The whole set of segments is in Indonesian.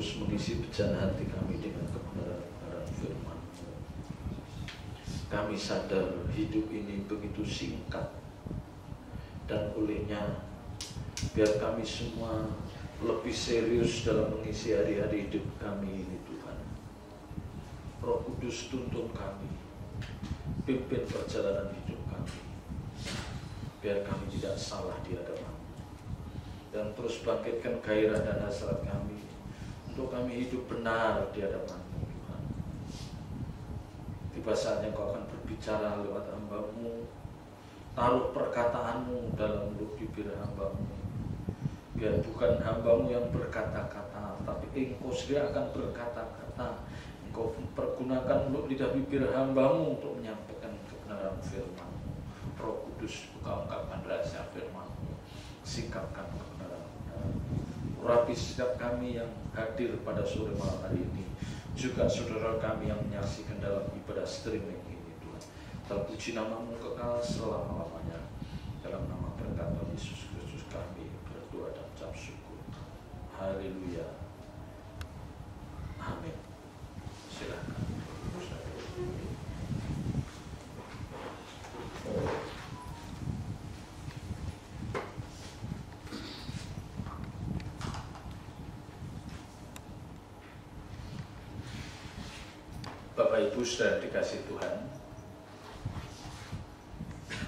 Mengisi bejana hati kami dengan kebenaran firman. Kami sadar hidup ini begitu singkat, dan olehnya biar kami semua lebih serius dalam mengisi hari-hari hidup kami ini, Tuhan. Roh Kudus tuntun kami, pimpin perjalanan hidup kami, biar kami tidak salah di hadapan, dan terus bangkitkan gairah dan hasrat kami untuk kami hidup benar di hadapan-Mu, Tuhan. Tiba saatnya Kau akan berbicara lewat hamba-Mu, taruh perkataan-Mu dalam mulut bibir hamba-Mu, biar bukan hamba-Mu yang berkata-kata, tapi Engkau sendiri akan berkata-kata. Engkau pergunakan mulut lidah bibir hamba-Mu untuk menyampaikan kebenaran firman-Mu. Roh Kudus, Engkau ungkapkan rahasia firman-Mu, singkapkan kebenaran-Mu. Urapi setiap kami yang hadir pada sore malam hari ini, juga saudara kami yang menyaksikan dalam ibadah streaming ini, Tuhan. Terpuji nama-Mu kekal selama-lamanya. Dalam nama berkat Tuhan Yesus Kristus kami berdoa dan ucap syukur. Haleluya. Amin. Silakan. Bapak Ibu saudara dikasih Tuhan,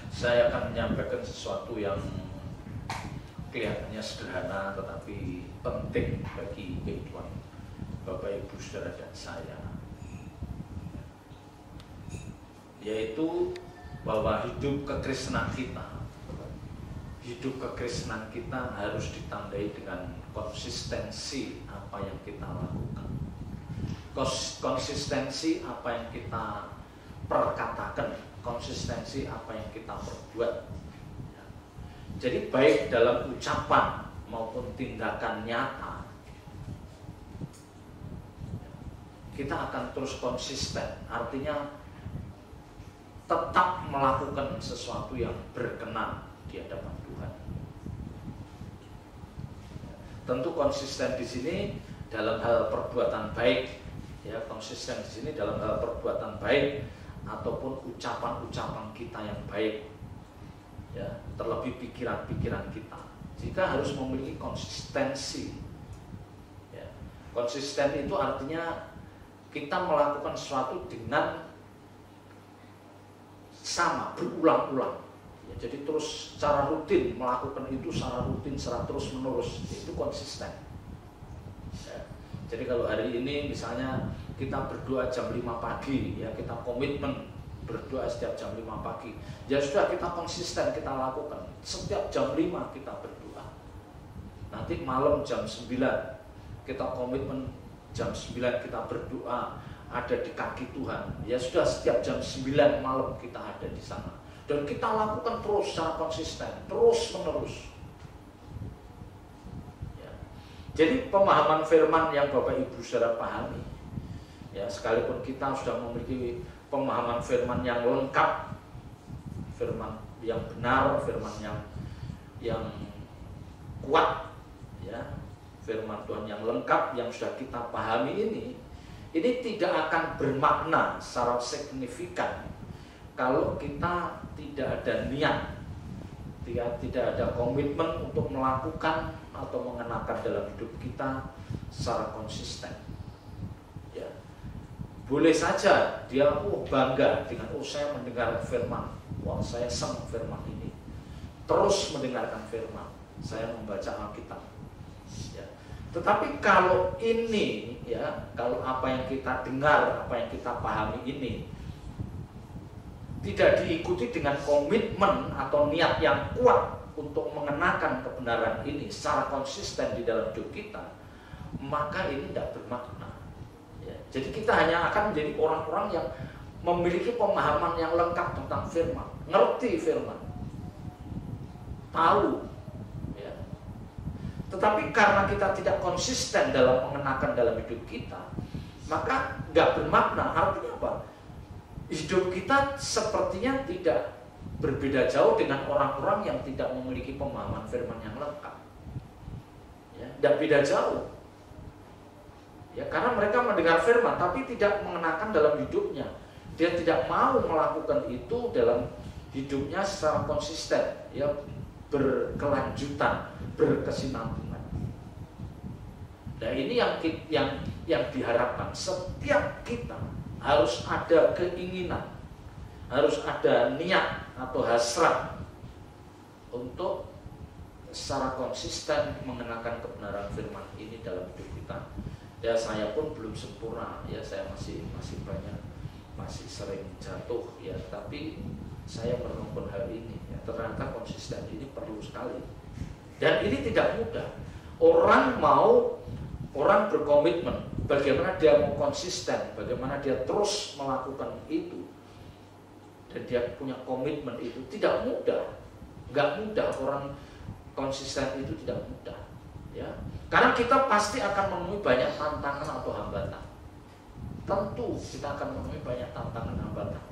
saya akan menyampaikan sesuatu yang kelihatannya sederhana tetapi penting bagi kehidupan Bapak Ibu saudara dan saya, yaitu bahwa hidup kekristenan kita harus ditandai dengan konsistensi apa yang kita lakukan, konsistensi apa yang kita perkatakan, konsistensi apa yang kita perbuat. Jadi baik dalam ucapan maupun tindakan nyata, kita akan terus konsisten. Artinya tetap melakukan sesuatu yang berkenan di hadapan Tuhan. Tentu konsisten di sini dalam hal perbuatan baik, ya, konsisten di sini dalam hal perbuatan baik ataupun ucapan-ucapan kita yang baik, ya, terlebih pikiran-pikiran kita. Kita harus memiliki konsistensi. Ya. Konsisten itu artinya kita melakukan sesuatu dengan sama, berulang-ulang. Ya, jadi terus secara rutin melakukan itu secara rutin, secara terus menerus, itu konsisten. Ya. Jadi kalau hari ini misalnya kita berdoa jam 5 pagi, ya, kita komitmen berdoa setiap jam 5 pagi. Ya sudah, kita konsisten, kita lakukan. Setiap jam 5 kita berdoa. Nanti malam jam 9 kita komitmen, jam 9 kita berdoa ada di kaki Tuhan. Ya sudah, setiap jam 9 malam kita ada di sana. Dan kita lakukan terus secara konsisten, terus menerus. Ya. Jadi pemahaman firman yang Bapak Ibu saudara pahami, ya, sekalipun kita sudah memiliki pemahaman firman yang lengkap, firman yang benar, firman yang kuat, ya, firman Tuhan yang lengkap yang sudah kita pahami ini tidak akan bermakna secara signifikan kalau kita tidak ada niat, tidak ada komitmen untuk melakukan atau mengenakan dalam hidup kita secara konsisten. Ya. Boleh saja dia bangga dengan saya mendengar firman, wah saya senang firman ini, terus mendengarkan firman, saya membaca Alkitab, Ya. Tetapi kalau ini, ya, kalau apa yang kita dengar, apa yang kita pahami ini tidak diikuti dengan komitmen atau niat yang kuat untuk mengenakan kebenaran ini secara konsisten di dalam hidup kita, maka ini tidak bermakna. Ya. Jadi kita hanya akan menjadi orang-orang yang memiliki pemahaman yang lengkap tentang firman, ngerti firman, tahu, ya. Tetapi karena kita tidak konsisten dalam mengenakan dalam hidup kita, maka nggak bermakna. Artinya apa? Hidup kita sepertinya tidak berbeda jauh dengan orang-orang yang tidak memiliki pemahaman firman yang lengkap. Ya, tidak beda jauh. Ya, karena mereka mendengar firman tapi tidak mengenakan dalam hidupnya. Dia tidak mau melakukan itu dalam hidupnya secara konsisten, ya, berkelanjutan, berkesinambungan. Nah, ini yang diharapkan. Setiap kita harus ada keinginan, harus ada niat atau hasrat untuk secara konsisten mengenakan kebenaran firman ini dalam hidup kita. Ya, saya pun belum sempurna, ya, saya masih banyak, masih sering jatuh, ya, tapi saya merenungkan hal ini, ya, ternyata konsisten ini perlu sekali. Dan ini tidak mudah. Orang berkomitmen, bagaimana dia mau konsisten, bagaimana dia terus melakukan itu, dan dia punya komitmen itu tidak mudah, nggak mudah. Orang konsisten itu tidak mudah, ya, karena kita pasti akan menemui banyak tantangan atau hambatan. Tentu kita akan menemui banyak tantangan hambatan.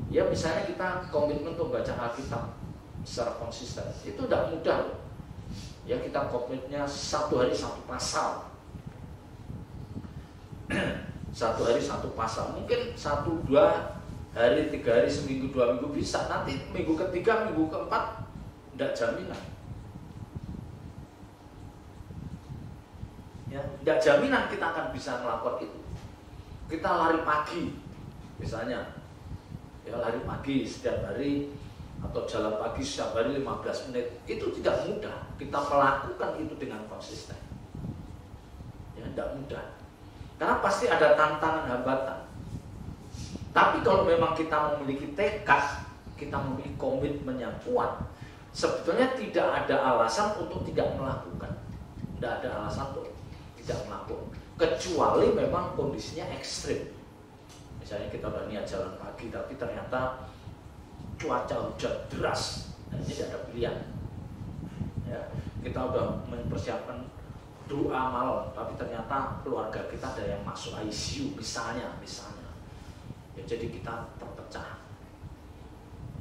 Ya, misalnya kita komitmen untuk baca Alkitab secara konsisten, itu tidak mudah loh. Ya, kita komitmennya 1 hari 1 pasal. 1 hari 1 pasal, mungkin 1-2 hari, 3 hari, seminggu, 2 minggu bisa. Nanti minggu ketiga, minggu keempat tidak jaminan. Ya, tidak jaminan kita akan bisa melakukan itu. Kita lari pagi, misalnya, ya, lari pagi setiap hari atau jalan pagi setiap hari 15 menit, itu tidak mudah. Kita melakukan itu dengan konsisten, ya, tidak mudah. Karena pasti ada tantangan hambatan. Tapi kalau memang kita memiliki tekad, kita memiliki komitmen yang kuat, sebetulnya tidak ada alasan untuk tidak melakukan. Tidak ada alasan untuk tidak melakukan, kecuali memang kondisinya ekstrim. Misalnya kita udah niat jalan pagi, tapi ternyata cuaca hujan deras, nah, ini tidak ada pilihan. Ya, kita udah mempersiapkan doa malam, tapi ternyata keluarga kita ada yang masuk ICU, misalnya. Ya, jadi kita terpecah.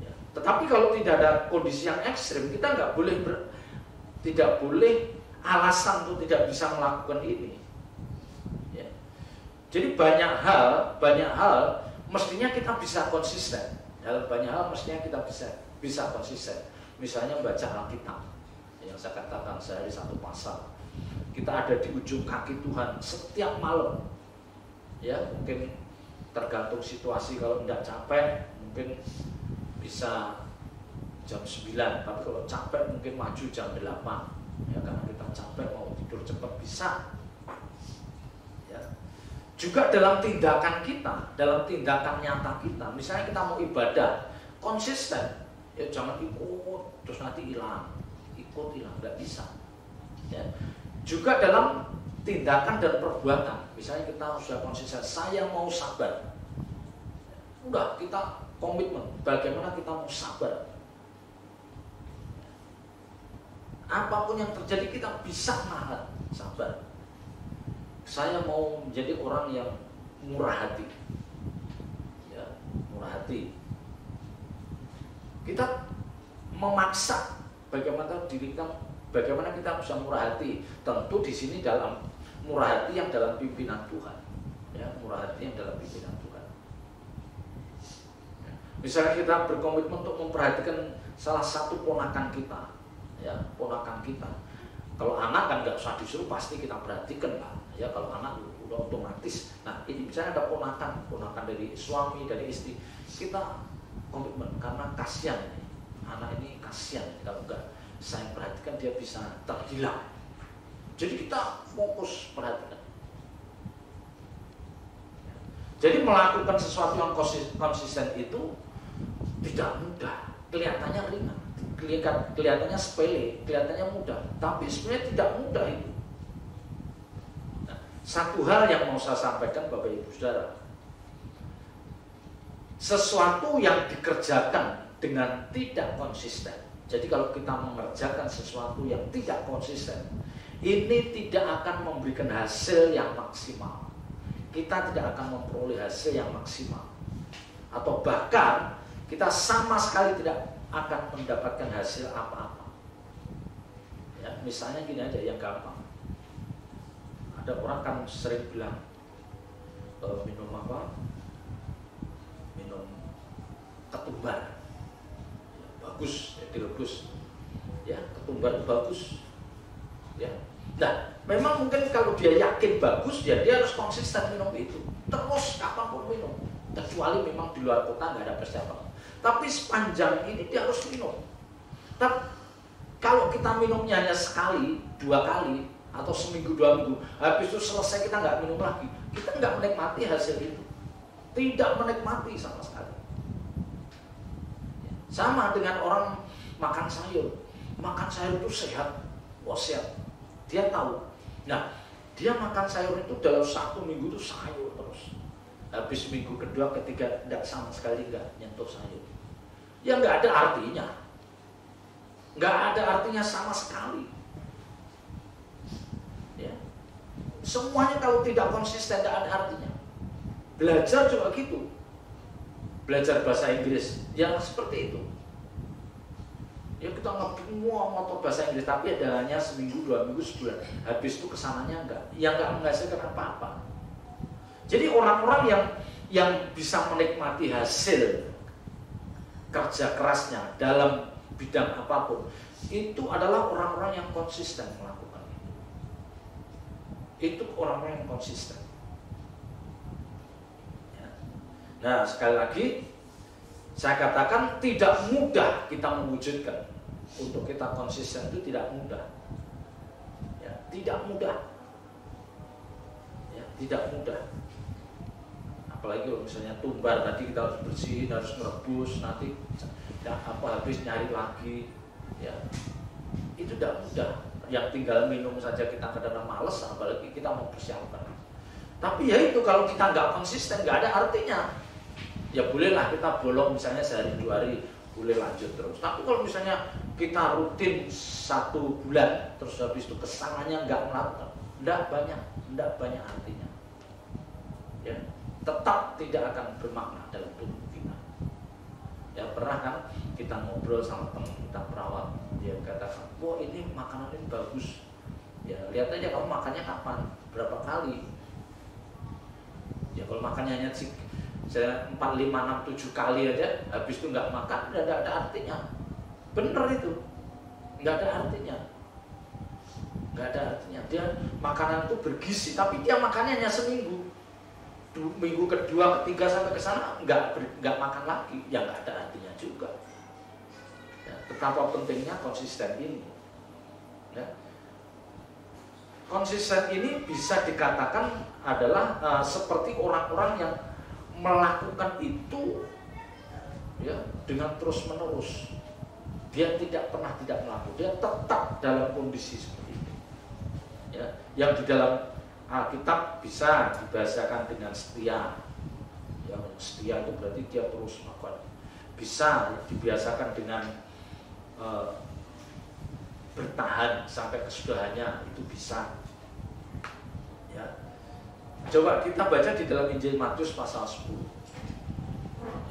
Ya. Tetapi kalau tidak ada kondisi yang ekstrim, kita tidak boleh alasan untuk tidak bisa melakukan ini. Ya. Jadi banyak hal mestinya kita bisa konsisten. Dalam banyak hal mestinya kita bisa konsisten. Misalnya baca Alkitab, yang saya katakan sehari 1 pasal. Kita ada di ujung kaki Tuhan setiap malam. Ya, mungkin tergantung situasi, kalau tidak capek mungkin bisa jam 9, tapi kalau capek mungkin maju jam 8. Ya, karena kita capek mau tidur cepat bisa. Ya. Juga dalam tindakan kita, dalam tindakan nyata kita, misalnya kita mau ibadah konsisten, ya, jangan ikut terus nanti hilang, nggak bisa. Ya. Juga dalam tindakan dan perbuatan, misalnya kita sudah konsisten, saya mau sabar, udah kita komitmen bagaimana kita mau sabar. Apapun yang terjadi kita bisa nahan, sabar. Saya mau menjadi orang yang murah hati, ya, murah hati. Kita memaksa bagaimana kita bisa murah hati. Tentu di sini dalam murah hati yang dalam pimpinan Tuhan, ya, murah hati yang dalam pimpinan Tuhan. Ya. Misalnya kita berkomitmen untuk memperhatikan salah satu ponakan kita, ya, ponakan kita. Kalau anak kan nggak usah disuruh, pasti kita perhatikan lah. Ya, kalau anak udah otomatis. Nah, ini misalnya ada ponakan dari suami, dari istri, kita komitmen karena kasihan ini. Anak ini kasihan, kalau nggak saya perhatikan dia bisa terhilang. Jadi kita fokus perhatikan. Jadi melakukan sesuatu yang konsisten itu tidak mudah. Kelihatannya ringan, kelihatannya sepele, kelihatannya mudah. Tapi sebenarnya tidak mudah itu. Nah, satu hal yang mau saya sampaikan Bapak Ibu Saudara. Sesuatu yang dikerjakan dengan tidak konsisten. Jadi kalau kita mengerjakan sesuatu yang tidak konsisten, ini tidak akan memberikan hasil yang maksimal. Kita tidak akan memperoleh hasil yang maksimal. Atau bahkan kita sama sekali tidak akan mendapatkan hasil apa-apa. Ya, misalnya gini aja yang gampang. Ada orang kan sering bilang minum apa? Minum ketumbar. Ya, bagus, ya, direbus. Ya, ketumbar bagus. Ya. Nah, memang mungkin kalau dia yakin bagus, ya dia harus konsisten minum itu. Terus kapanpun minum. Kecuali memang di luar kota nggak ada persiapan. Tapi sepanjang ini dia harus minum. Tapi kalau kita minumnya hanya sekali, 2 kali, atau seminggu 2 minggu, habis itu selesai kita nggak minum lagi, kita nggak menikmati hasil itu. Tidak menikmati sama sekali. Sama dengan orang makan sayur. Makan sayur itu sehat, wasiat. Dia tahu. Nah, dia makan sayur itu dalam 1 minggu itu sayur terus. Habis minggu kedua, ketiga, tidak sama sekali nggak nyentuh sayur. Ya nggak ada artinya. Nggak ada artinya sama sekali. Ya. Semuanya kalau tidak konsisten nggak ada artinya. Belajar juga gitu. Belajar bahasa Inggris, ya seperti itu. Ya kita ngotot bahasa Inggris, tapi ada hanya seminggu, 2 minggu, sebulan. Habis itu kesananya enggak, yang enggak menghasilkan apa-apa. Jadi orang-orang yang bisa menikmati hasil kerja kerasnya dalam bidang apapun, itu adalah orang-orang yang konsisten melakukan itu. Itu orang-orang yang konsisten. Ya. Nah, sekali lagi saya katakan tidak mudah kita mewujudkan. Untuk kita konsisten itu tidak mudah. Ya, tidak mudah. Ya, tidak mudah. Apalagi kalau misalnya tumbar tadi kita harus bersihin, harus merebus, nanti ya, habis nyari lagi. Ya, itu tidak mudah. Yang tinggal minum saja kita kadang-kadang males, apalagi kita mau persiapkan. Tapi ya itu kalau kita nggak konsisten, nggak ada artinya. Ya bolehlah kita bolong misalnya sehari 2 hari, boleh lanjut terus. Tapi kalau misalnya kita rutin 1 bulan terus habis itu kesananya nggak melakukan, tidak banyak artinya. Ya, tetap tidak akan bermakna dalam tubuh kita. Ya pernah kan kita ngobrol sama teman kita perawat, dia katakan, wah ini makanan ini bagus. Ya lihat aja kamu makannya kapan, berapa kali. Ya kalau makannya hanya 4, 5, 6, 7 kali aja, habis itu nggak makan, udah ada artinya. Bener itu, nggak ada artinya. Nggak ada artinya. Dia makanan itu bergizi, tapi dia makannya hanya seminggu. Minggu kedua, ketiga sampai ke sana nggak makan lagi, ya nggak ada artinya juga. Ya, betapa pentingnya konsisten ini. Ya. Konsisten ini bisa dikatakan adalah seperti orang-orang yang melakukan itu ya dengan terus menerus. Dia tidak pernah tidak melakukan, dia tetap dalam kondisi seperti itu. Ya, yang di dalam Alkitab bisa dibahasakan dengan setia. Ya, setia itu berarti dia terus melakukan. Bisa dibiasakan dengan bertahan sampai kesudahannya, itu bisa. Ya. Coba kita baca di dalam Injil Matius pasal 10.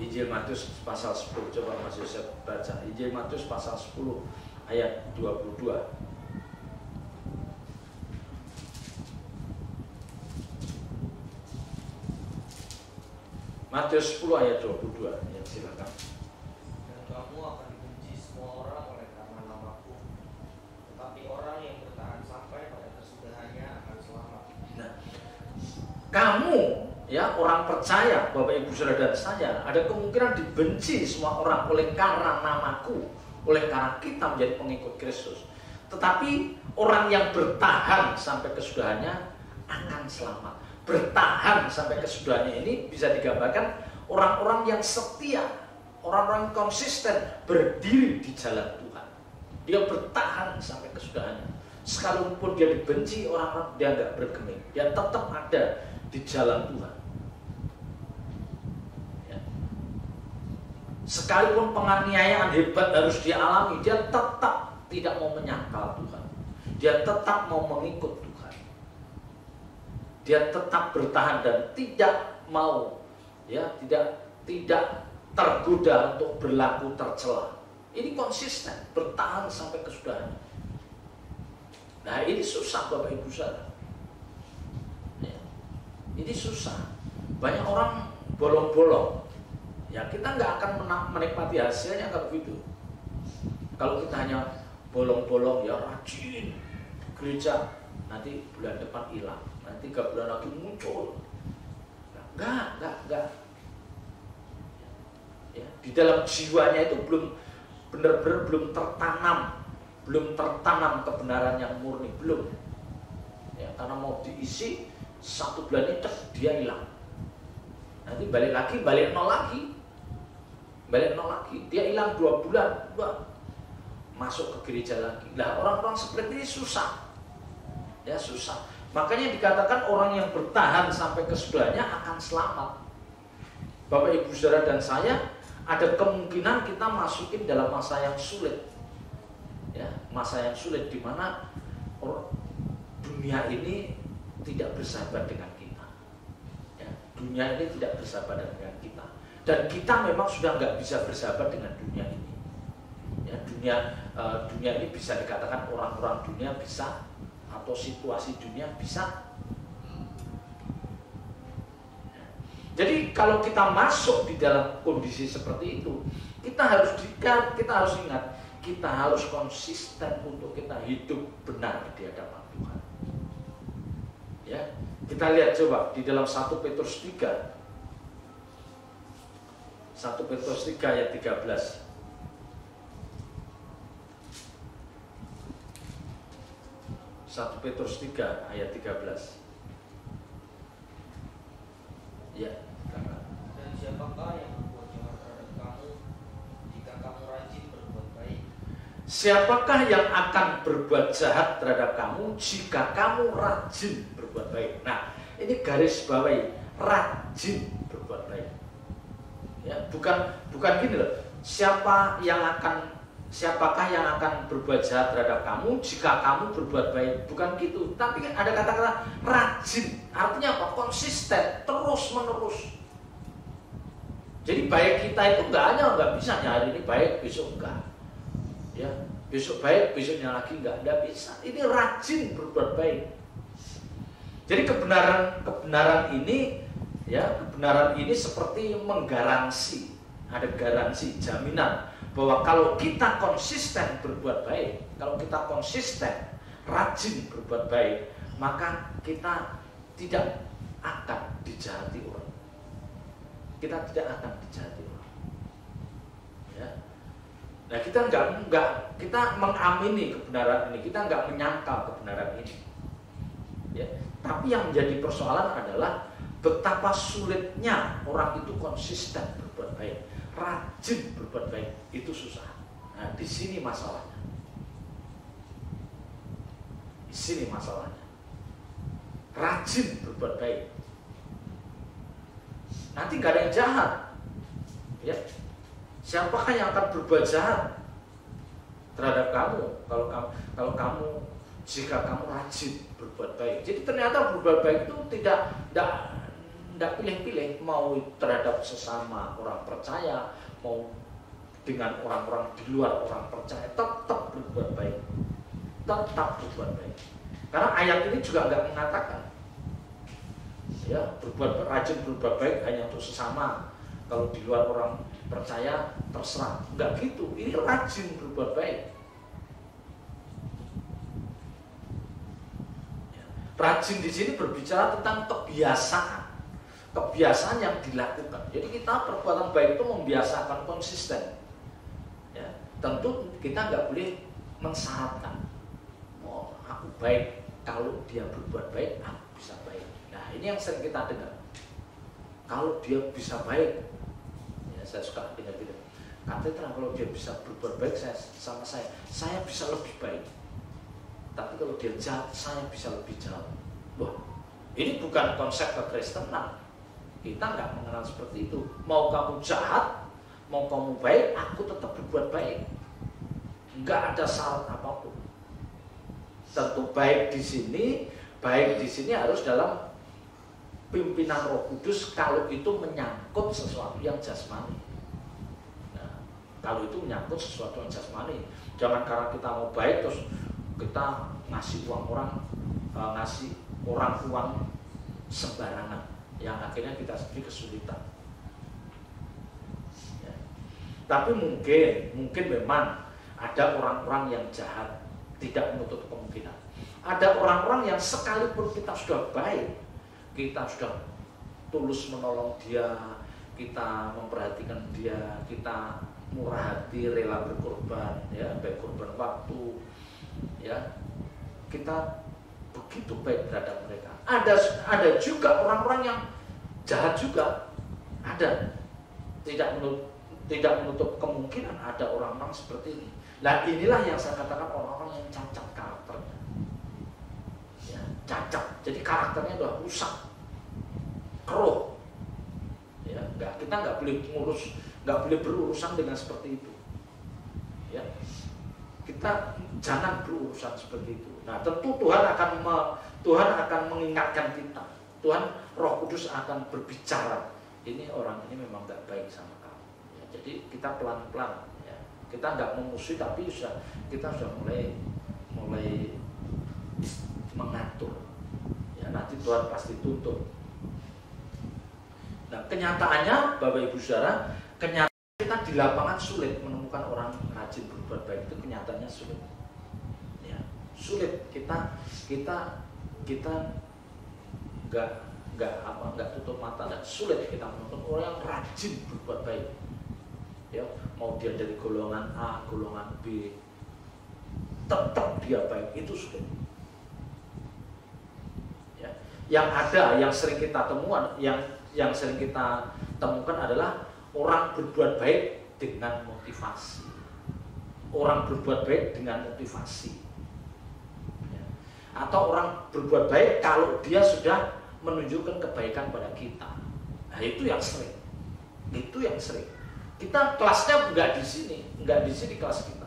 Injil Matius pasal 10. Coba Mas Yosef baca. Injil Matius pasal 10 ayat 22. Matius 10 ayat 22. Ya, silakan. Dan kamu akan dibenci semua orang oleh karena namaku, tetapi orang yang bertahan sampai pada kesudahannya akan selamat. Nah, kamu ya orang percaya, Bapak Ibu Saudara dan saya, ada kemungkinan dibenci semua orang oleh karena namaku, oleh karena kita menjadi pengikut Kristus. Tetapi orang yang bertahan sampai kesudahannya akan selamat. Bertahan sampai kesudahannya ini bisa digambarkan orang-orang yang setia, orang-orang konsisten berdiri di jalan Tuhan. Dia bertahan sampai kesudahannya. Sekalipun dia dibenci orang-orang, dia nggak bergeming. Dia tetap ada di jalan Tuhan. Ya. Sekalipun penganiayaan hebat harus dia alami, dia tetap tidak mau menyangkal Tuhan. Dia tetap mau mengikut Tuhan. Dia tetap bertahan dan tidak mau, ya, tidak tergoda untuk berlaku tercela. Ini konsisten, bertahan sampai kesudahannya. Nah, ini susah Bapak Ibu Saudara. Ya, ini susah. Banyak orang bolong-bolong. Ya, kita nggak akan menikmati hasilnya kalau gitu. Kalau kita hanya bolong-bolong, ya rajin gereja, nanti bulan depan hilang, nanti 3 bulan lagi muncul. Enggak. Ya, di dalam jiwanya itu belum benar-benar belum tertanam kebenaran yang murni, belum. Ya, karena mau diisi 1 bulan itu dia hilang. Nanti balik nol lagi. Dia hilang 2 bulan, masuk ke gereja lagi. Nah, orang-orang seperti ini susah. Ya, susah. Makanya dikatakan orang yang bertahan sampai kesudahannya akan selamat. Bapak Ibu Saudara dan saya, ada kemungkinan kita masukin dalam masa yang sulit. Ya, masa yang sulit di mana dunia ini tidak bersahabat dengan kita. Ya, dunia ini tidak bersahabat dengan kita. Dan kita memang sudah nggak bisa bersahabat dengan dunia ini. Ya, dunia ini bisa dikatakan orang-orang dunia bisa, atau situasi dunia bisa. Jadi kalau kita masuk di dalam kondisi seperti itu, kita harus ingat, kita harus konsisten untuk kita hidup benar di hadapan Tuhan. Ya, kita lihat coba di dalam 1 Petrus 3. 1 Petrus 3 ayat 13. 1 Petrus 3 ayat 13. Ya, dan siapakah yang berbuat jahat terhadap kamu jika kamu rajin berbuat baik? Siapakah yang akan berbuat jahat terhadap kamu jika kamu rajin berbuat baik? Nah, ini garis bawahi, rajin berbuat baik. Ya, bukan gini loh. Siapakah yang akan berbuat jahat terhadap kamu jika kamu berbuat baik? Bukan gitu. Tapi ada kata-kata rajin. Artinya apa? Konsisten, terus menerus. Jadi baik kita itu nggak bisa hari ini baik, besok enggak. Ya, besok baik, besoknya lagi enggak bisa. Ini rajin berbuat baik. Jadi kebenaran ini, ya, kebenaran ini seperti menggaransi, ada garansi, jaminan bahwa kalau kita konsisten berbuat baik, kalau kita konsisten rajin berbuat baik, maka kita tidak akan dijahati orang. Kita tidak akan dijahati orang. Ya. Nah, kita mengamini kebenaran ini, kita nggak menyangkal kebenaran ini. Ya. Tapi yang menjadi persoalan adalah betapa sulitnya orang itu konsisten berbuat baik. Rajin berbuat baik itu susah. Nah, di sini masalahnya. Di sini masalahnya. Rajin berbuat baik. Nanti gak ada yang jahat. Ya. Siapakah yang akan berbuat jahat terhadap kamu kalau kamu jika kamu rajin berbuat baik? Jadi ternyata berbuat baik itu tidak pilih-pilih, mau terhadap sesama orang percaya, mau dengan orang-orang di luar orang percaya, tetap berbuat baik. Tetap berbuat baik. Karena ayat ini juga nggak mengatakan, ya, rajin berbuat baik hanya untuk sesama. Kalau di luar orang percaya terserah, nggak gitu. Ini rajin berbuat baik. Rajin di sini berbicara tentang kebiasaan yang dilakukan. Jadi kita perbuatan baik itu membiasakan konsisten. Ya, tentu kita nggak boleh mensyaratkan. aku baik, kalau dia berbuat baik, aku bisa baik. Nah ini yang sering kita dengar. Kalau dia bisa baik, ya saya suka dengar gitu. Katedra kalau dia bisa berbuat baik sama saya bisa lebih baik. Tapi kalau dia jahat, saya bisa lebih jahat. Wah, ini bukan konsep kekristenan. Kita nggak mengenal seperti itu. Mau kamu jahat, mau kamu baik, aku tetap berbuat baik. Nggak ada syarat apapun. Tentu baik di sini harus dalam pimpinan Roh Kudus kalau itu menyangkut sesuatu yang jasmani. Nah, kalau itu menyangkut sesuatu yang jasmani, jangan karena kita mau baik terus kita ngasih orang uang sembarangan yang akhirnya kita sendiri kesulitan. Ya. Tapi mungkin memang ada orang-orang yang jahat, tidak menutup kemungkinan. Ada orang-orang yang sekalipun kita sudah baik, kita sudah tulus menolong dia, kita memperhatikan dia, kita murah hati, rela berkorban, ya, baik korban waktu, ya, kita begitu baik terhadap mereka. Ada juga orang-orang yang jahat juga, ada, tidak menutup kemungkinan ada orang-orang seperti ini. Nah inilah yang saya katakan orang-orang yang cacat karakternya, ya, cacat. Jadi karakternya udah rusak, keruh, ya, kita nggak boleh berurusan dengan seperti itu, ya. Kita jangan berurusan seperti itu. Nah tentu Tuhan akan mengingatkan kita. Tuhan Roh Kudus akan berbicara. Ini orang ini memang nggak baik sama kamu. Ya, jadi kita pelan-pelan. Ya. Kita nggak memusuhi tapi kita sudah mulai mengatur. Ya, nanti Tuhan pasti tuntut. Nah kenyataannya Bapak Ibu Saudara, kita di lapangan sulit menemukan orang rajin berbuat baik, itu kenyataannya sulit. Ya, sulit. Kita nggak tutup mata dan sulit kita menemukan orang yang rajin berbuat baik. Ya, mau dia dari golongan A, golongan B, tetap dia baik, itu sulit. Ya, yang sering kita temukan adalah orang berbuat baik dengan motivasi. Orang berbuat baik dengan motivasi. Ya. Atau orang berbuat baik kalau dia sudah menunjukkan kebaikan pada kita. Nah, itu yang sering. Kita kelasnya nggak di sini kelas kita.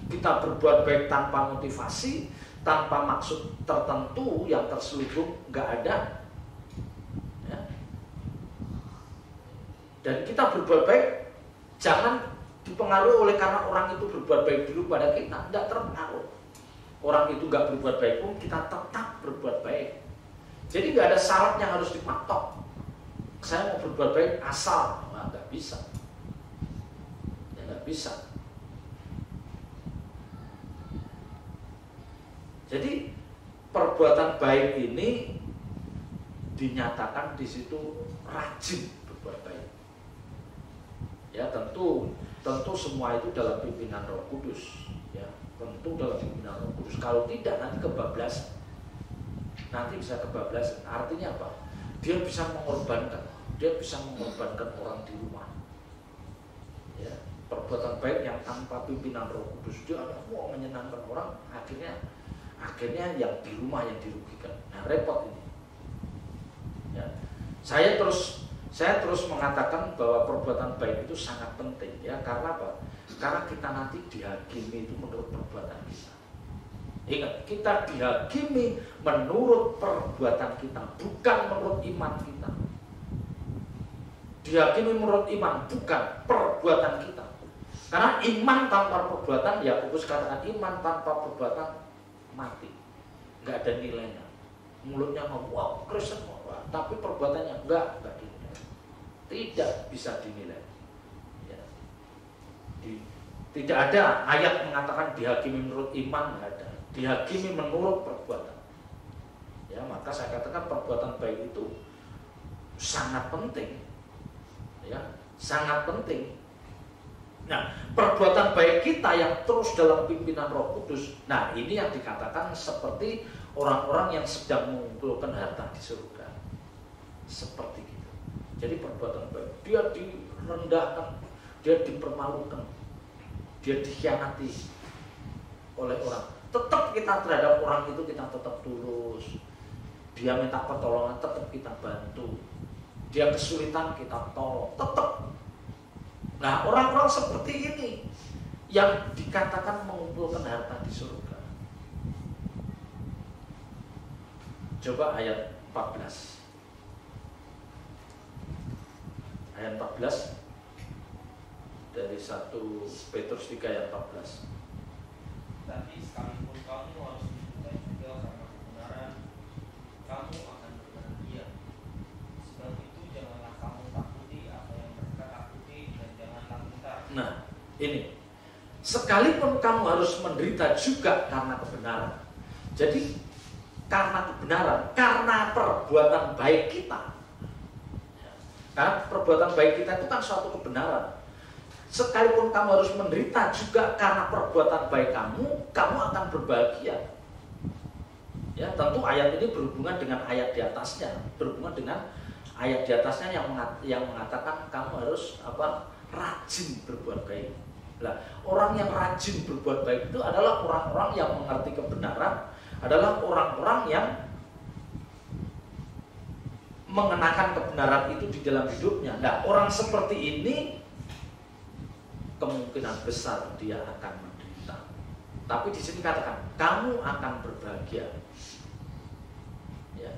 Kita berbuat baik tanpa motivasi, tanpa maksud tertentu yang terselubung, nggak ada. Dan kita berbuat baik jangan dipengaruhi oleh karena orang itu berbuat baik dulu pada kita, tidak terpengaruh. Orang itu nggak berbuat baik pun kita tetap berbuat baik. Jadi nggak ada syarat yang harus dipatok. Saya mau berbuat baik asal, nggak bisa. Ya nggak bisa. Jadi perbuatan baik ini dinyatakan di situ rajin berbuat baik. Ya tentu semua itu dalam pimpinan Roh Kudus, ya tentu dalam pimpinan Roh Kudus. Kalau tidak nanti kebablasan, Artinya apa? Dia bisa mengorbankan orang di rumah. Ya, perbuatan baik yang tanpa pimpinan Roh Kudus dia mau menyenangkan orang, akhirnya yang di rumah yang dirugikan. Nah repot ini. Ya, saya terus mengatakan bahwa perbuatan baik itu sangat penting, ya, karena apa? Karena kita nanti dihakimi itu menurut perbuatan kita. Ingat, kita dihakimi menurut perbuatan kita, bukan menurut iman kita. Dihakimi menurut iman, bukan perbuatan kita. Karena iman tanpa perbuatan, Yakobus katakan iman tanpa perbuatan mati, nggak ada nilainya. Mulutnya ngomong, wow, Kristen, tapi perbuatannya enggak dinilai. Tidak bisa dinilai. Ya. Tidak ada ayat mengatakan dihakimi menurut iman, nggak ada. Dihakimi menurut perbuatan. Ya, maka saya katakan perbuatan baik itu sangat penting. Ya, sangat penting. Nah, perbuatan baik kita yang terus dalam pimpinan Roh Kudus, nah ini yang dikatakan seperti orang-orang yang sedang mengumpulkan harta di surga. Seperti itu. Jadi perbuatan baik, dia direndahkan, dia dipermalukan, dia dikhianati oleh orang. Tetap kita terhadap orang itu kita tetap tulus. Dia minta pertolongan, tetap kita bantu. Dia kesulitan, kita tolong, tetap. Nah, orang-orang seperti ini yang dikatakan mengumpulkan harta di surga. Coba ayat 14. Ayat 14 dari 1 Petrus 3 ayat 14. Tapi sekalipun kamu harus dibuka juga karena kebenaran, kamu akan berbahagia. Sebab itu janganlah kamu takuti apa yang mereka takuti, dan janganlah gentar. Nah, ini sekalipun kamu harus menderita juga karena kebenaran. Jadi karena kebenaran, karena perbuatan baik kita. Karena perbuatan baik kita itu kan suatu kebenaran. Sekalipun kamu harus menderita juga karena perbuatan baik kamu, kamu akan berbahagia. Ya, tentu ayat ini berhubungan dengan ayat di atasnya, berhubungan dengan ayat di atasnya yang mengatakan kamu harus rajin berbuat baik. Nah, orang yang rajin berbuat baik itu adalah orang-orang yang mengerti kebenaran, adalah orang-orang yang mengenakan kebenaran itu di dalam hidupnya. Nah, orang seperti ini kemungkinan besar dia akan menderita. Tapi di sini katakan, kamu akan berbahagia. Ya.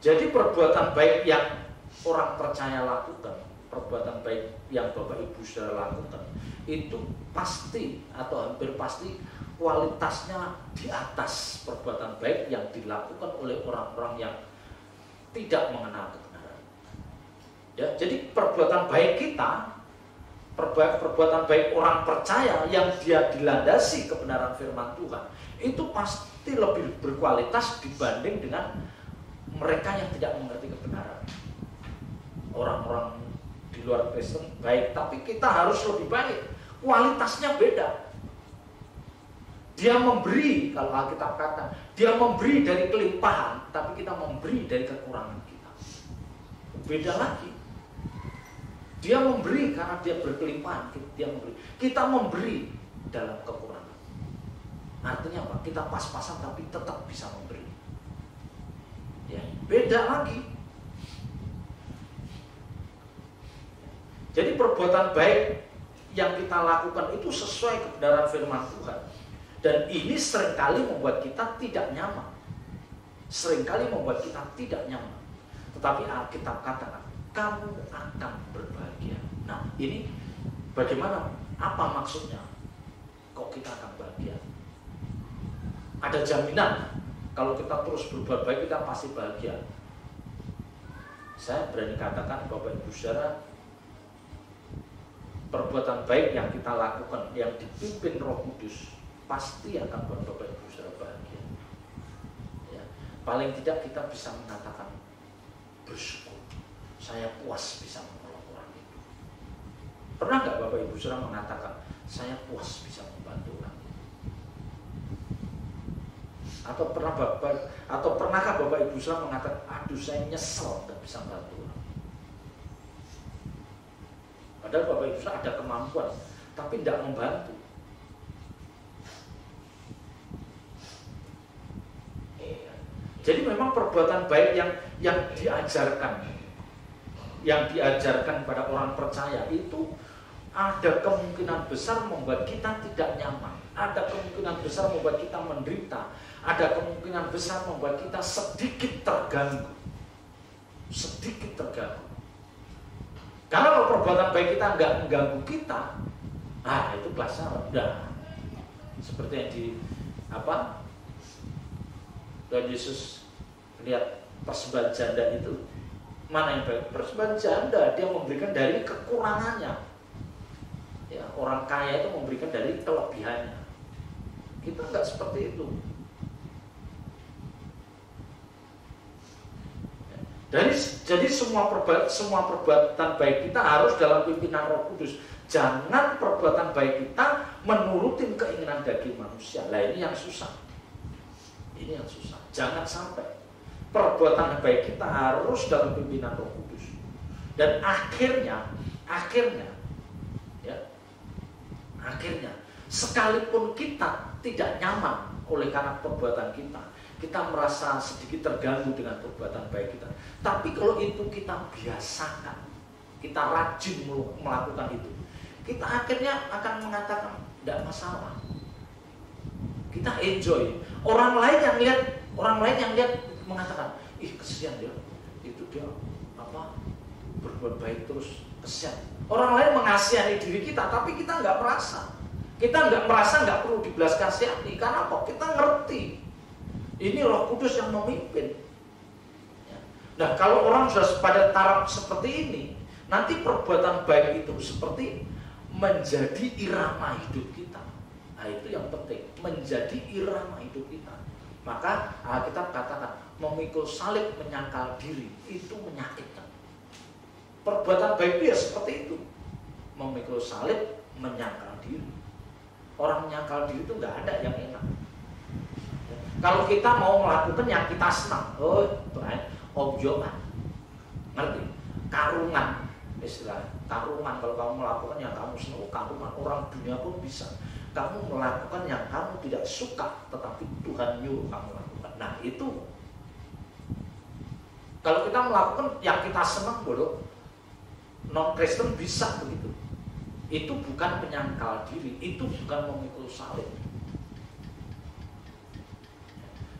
Jadi perbuatan baik yang orang percaya lakukan, perbuatan baik yang Bapak Ibu saudara lakukan, itu pasti atau hampir pasti kualitasnya di atas perbuatan baik yang dilakukan oleh orang-orang yang tidak mengenal kebenaran. Ya, jadi perbuatan baik kita, perbuatan baik orang percaya yang dia dilandasi kebenaran firman Tuhan, itu pasti lebih berkualitas dibanding dengan mereka yang tidak mengerti kebenaran. Orang-orang di luar Kristen baik, tapi kita harus lebih baik. Kualitasnya beda. Dia memberi, kalau Alkitab kata, dia memberi dari kelimpahan, tapi kita memberi dari kekurangan kita. Beda lagi. Dia memberi karena dia berkelimpahan, dia memberi. Kita memberi dalam kekurangan. Artinya apa? Kita pas-pasan tapi tetap bisa memberi. Ya, beda lagi. Jadi perbuatan baik yang kita lakukan itu sesuai kebenaran firman Tuhan. Dan ini seringkali membuat kita tidak nyaman. Seringkali membuat kita tidak nyaman. Tetapi Alkitab katakan, kamu akan berbahagia. Nah, ini bagaimana? Apa maksudnya? Kok kita akan bahagia? Ada jaminan kalau kita terus berbuat baik kita pasti bahagia. Saya berani katakan Bapak Ibu saudara, perbuatan baik yang kita lakukan yang dipimpin Roh Kudus pasti akan buat Bapak Ibu saudara bahagia. Ya, paling tidak kita bisa mengatakan bersyukur. Saya puas bisa menolong orang itu. Pernah nggak Bapak Ibu saudara mengatakan saya puas bisa membantu orang itu? Atau pernahkah Bapak Ibu saudara mengatakan, aduh saya nyesel nggak bisa membantu orang? Padahal Bapak Ibu saudara ada kemampuan, tapi tidak membantu. Jadi memang perbuatan baik yang diajarkan pada orang percaya itu ada kemungkinan besar membuat kita tidak nyaman, ada kemungkinan besar membuat kita menderita, ada kemungkinan besar membuat kita sedikit terganggu. Kalau perbuatan baik kita nggak mengganggu kita, itu kelasnya rendah. Seperti yang Tuhan Yesus lihat persembahan janda itu, mana yang baik? Persembahan janda, dia memberikan dari kekurangannya. Ya, orang kaya itu memberikan dari kelebihannya. Kita nggak seperti itu. Jadi semua perbuatan baik kita harus dalam pimpinan Roh Kudus. Jangan perbuatan baik kita menurutin keinginan daging manusia. Lah ini yang susah. Ini yang susah. Jangan sampai perbuatan baik kita harus dalam pimpinan Roh Kudus. Dan akhirnya sekalipun kita tidak nyaman oleh karena perbuatan kita merasa sedikit terganggu dengan perbuatan baik kita. Tapi kalau itu kita biasakan, kita rajin melakukan itu, kita akhirnya akan mengatakan tidak masalah. Kita enjoy. Orang lain yang lihat mengatakan, ih kesian dia, itu dia berbuat baik terus, kesian. Orang lain mengasihani diri kita, tapi kita nggak merasa. Kita nggak merasa nggak perlu dibelas kasihani. Karena apa? Kita ngerti. Ini Roh Kudus yang memimpin. Nah, kalau orang sudah pada taraf seperti ini, nanti perbuatan baik itu seperti menjadi irama hidup kita. Nah, itu yang penting, menjadi irama hidup kita. Maka Alkitab katakan, memikul salib menyangkal diri, itu menyakitkan. Perbuatan baik itu ya seperti itu. Memikul salib menyangkal diri. Orang menyangkal diri itu nggak ada yang enak. Kalau kita mau melakukan yang kita senang, objokan, ngerti? Karungan, istilah karungan. Kalau kamu melakukan yang kamu senang, karungan. Orang dunia pun bisa. Kamu melakukan yang kamu tidak suka, tetapi Tuhan nyuruh kamu lakukan. Nah itu, kalau kita melakukan yang kita senang, bodoh, non-Kristen bisa begitu. Itu bukan penyangkal diri, itu bukan memikul salib.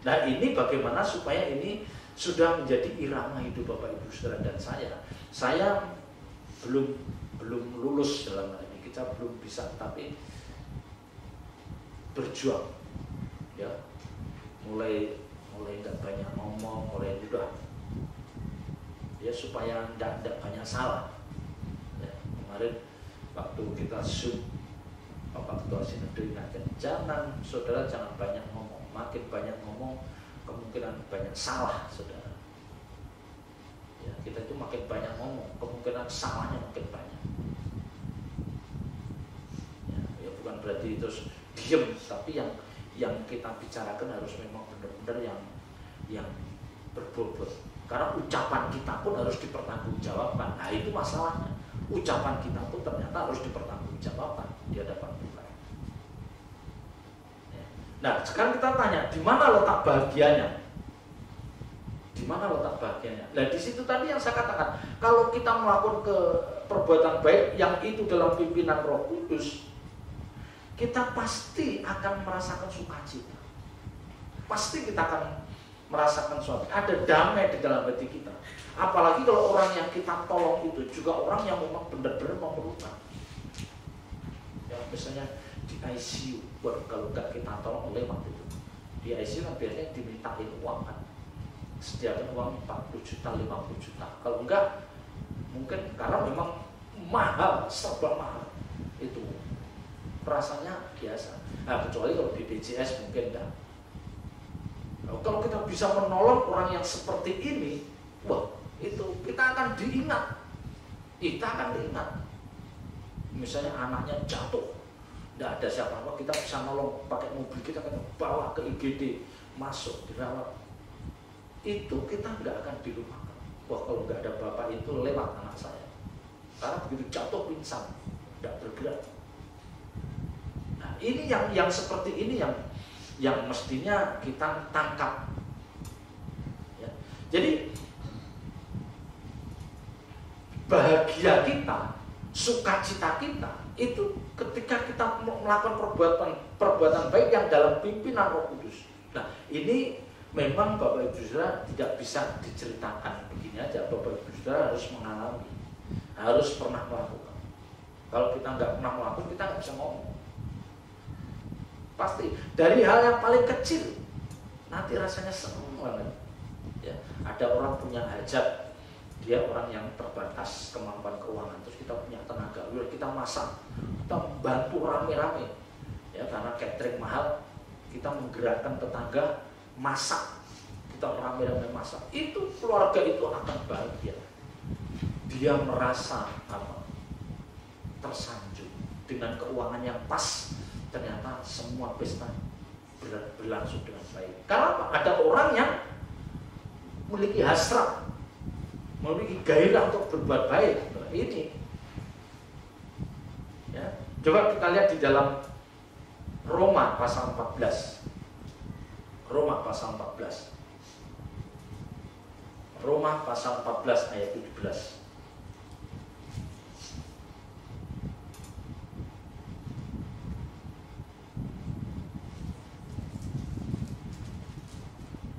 Nah ini bagaimana supaya ini sudah menjadi irama hidup Bapak Ibu Saudara dan saya. Saya belum lulus dalam hal ini, kita belum bisa, tapi berjuang, ya, mulai nggak banyak ngomong, mulai udah, ya supaya nggak banyak salah. Ya, kemarin waktu kita Zoom, Bapak Ketua Sinode ingatkan, saudara jangan banyak ngomong. Makin banyak ngomong, kemungkinan banyak salah, saudara. Ya, kita itu makin banyak ngomong, kemungkinan salahnya makin banyak. Ya bukan berarti terus diem, tapi yang kita bicarakan harus memang benar-benar yang berbobot. Karena ucapan kita pun harus dipertanggungjawabkan. Nah itu masalahnya. Ucapan kita pun ternyata harus dipertanggungjawabkan di hadapan Tuhan. Nah, sekarang kita tanya, di mana letak bahagianya? Di mana letak bahagianya? Nah, di situ tadi yang saya katakan, kalau kita melakukan perbuatan baik yang itu dalam pimpinan Roh Kudus, kita pasti akan merasakan sukacita. Pasti kita akan merasakan suatu, ada damai di dalam hati kita. Apalagi kalau orang yang kita tolong itu juga orang yang memang benar-benar memerlukan. Ya, misalnya di ICU, kalau nggak kita tolong lewat itu, di ICU kan biasanya dimintain uang kan, sediakan uang 40 juta, 50 juta. Kalau enggak, mungkin karena memang mahal, serba mahal, itu rasanya biasa. Nah, kecuali kalau di BPJS mungkin enggak. Nah, kalau kita bisa menolong orang yang seperti ini, wah, itu kita akan diingat. Misalnya anaknya jatuh, tidak ada siapa-siapa, kita bisa nolong pakai mobil, kita akan bawa ke IGD, masuk, dirawat. Itu kita nggak akan dilupakan. Wah, kalau nggak ada bapak itu lewat anak saya. Karena begitu jatuh pingsan, tidak bergerak. Nah, ini yang seperti ini yang mestinya kita tangkap. Ya. Jadi bahagia kita, sukacita kita itu ketika kita melakukan perbuatan baik yang dalam pimpinan Roh Kudus. Nah, ini memang Bapak Ibu Saudara tidak bisa diceritakan begini aja. Bapak Ibu Saudara harus mengalami, harus pernah melakukan. Kalau kita nggak pernah melakukan, kita nggak bisa ngomong. Pasti dari hal yang paling kecil nanti rasanya senang banget. Ya, ada orang punya hajat, dia orang yang terbatas kemampuan keuangan, terus kita punya tenaga, kita masak, kita bantu rame-rame, ya karena catering mahal, kita menggerakkan tetangga masak, kita kita rame-rame masak, itu keluarga itu akan bahagia. Dia merasa tersanjung dengan keuangan yang pas. Ternyata semua pesta berlangsung dengan baik. Karena apa? Ada orang yang memiliki hasrat, memiliki gairah untuk berbuat baik. Nah, ini ya. Coba kita lihat di dalam Roma pasal 14. Roma pasal 14. Roma pasal 14 ayat 17.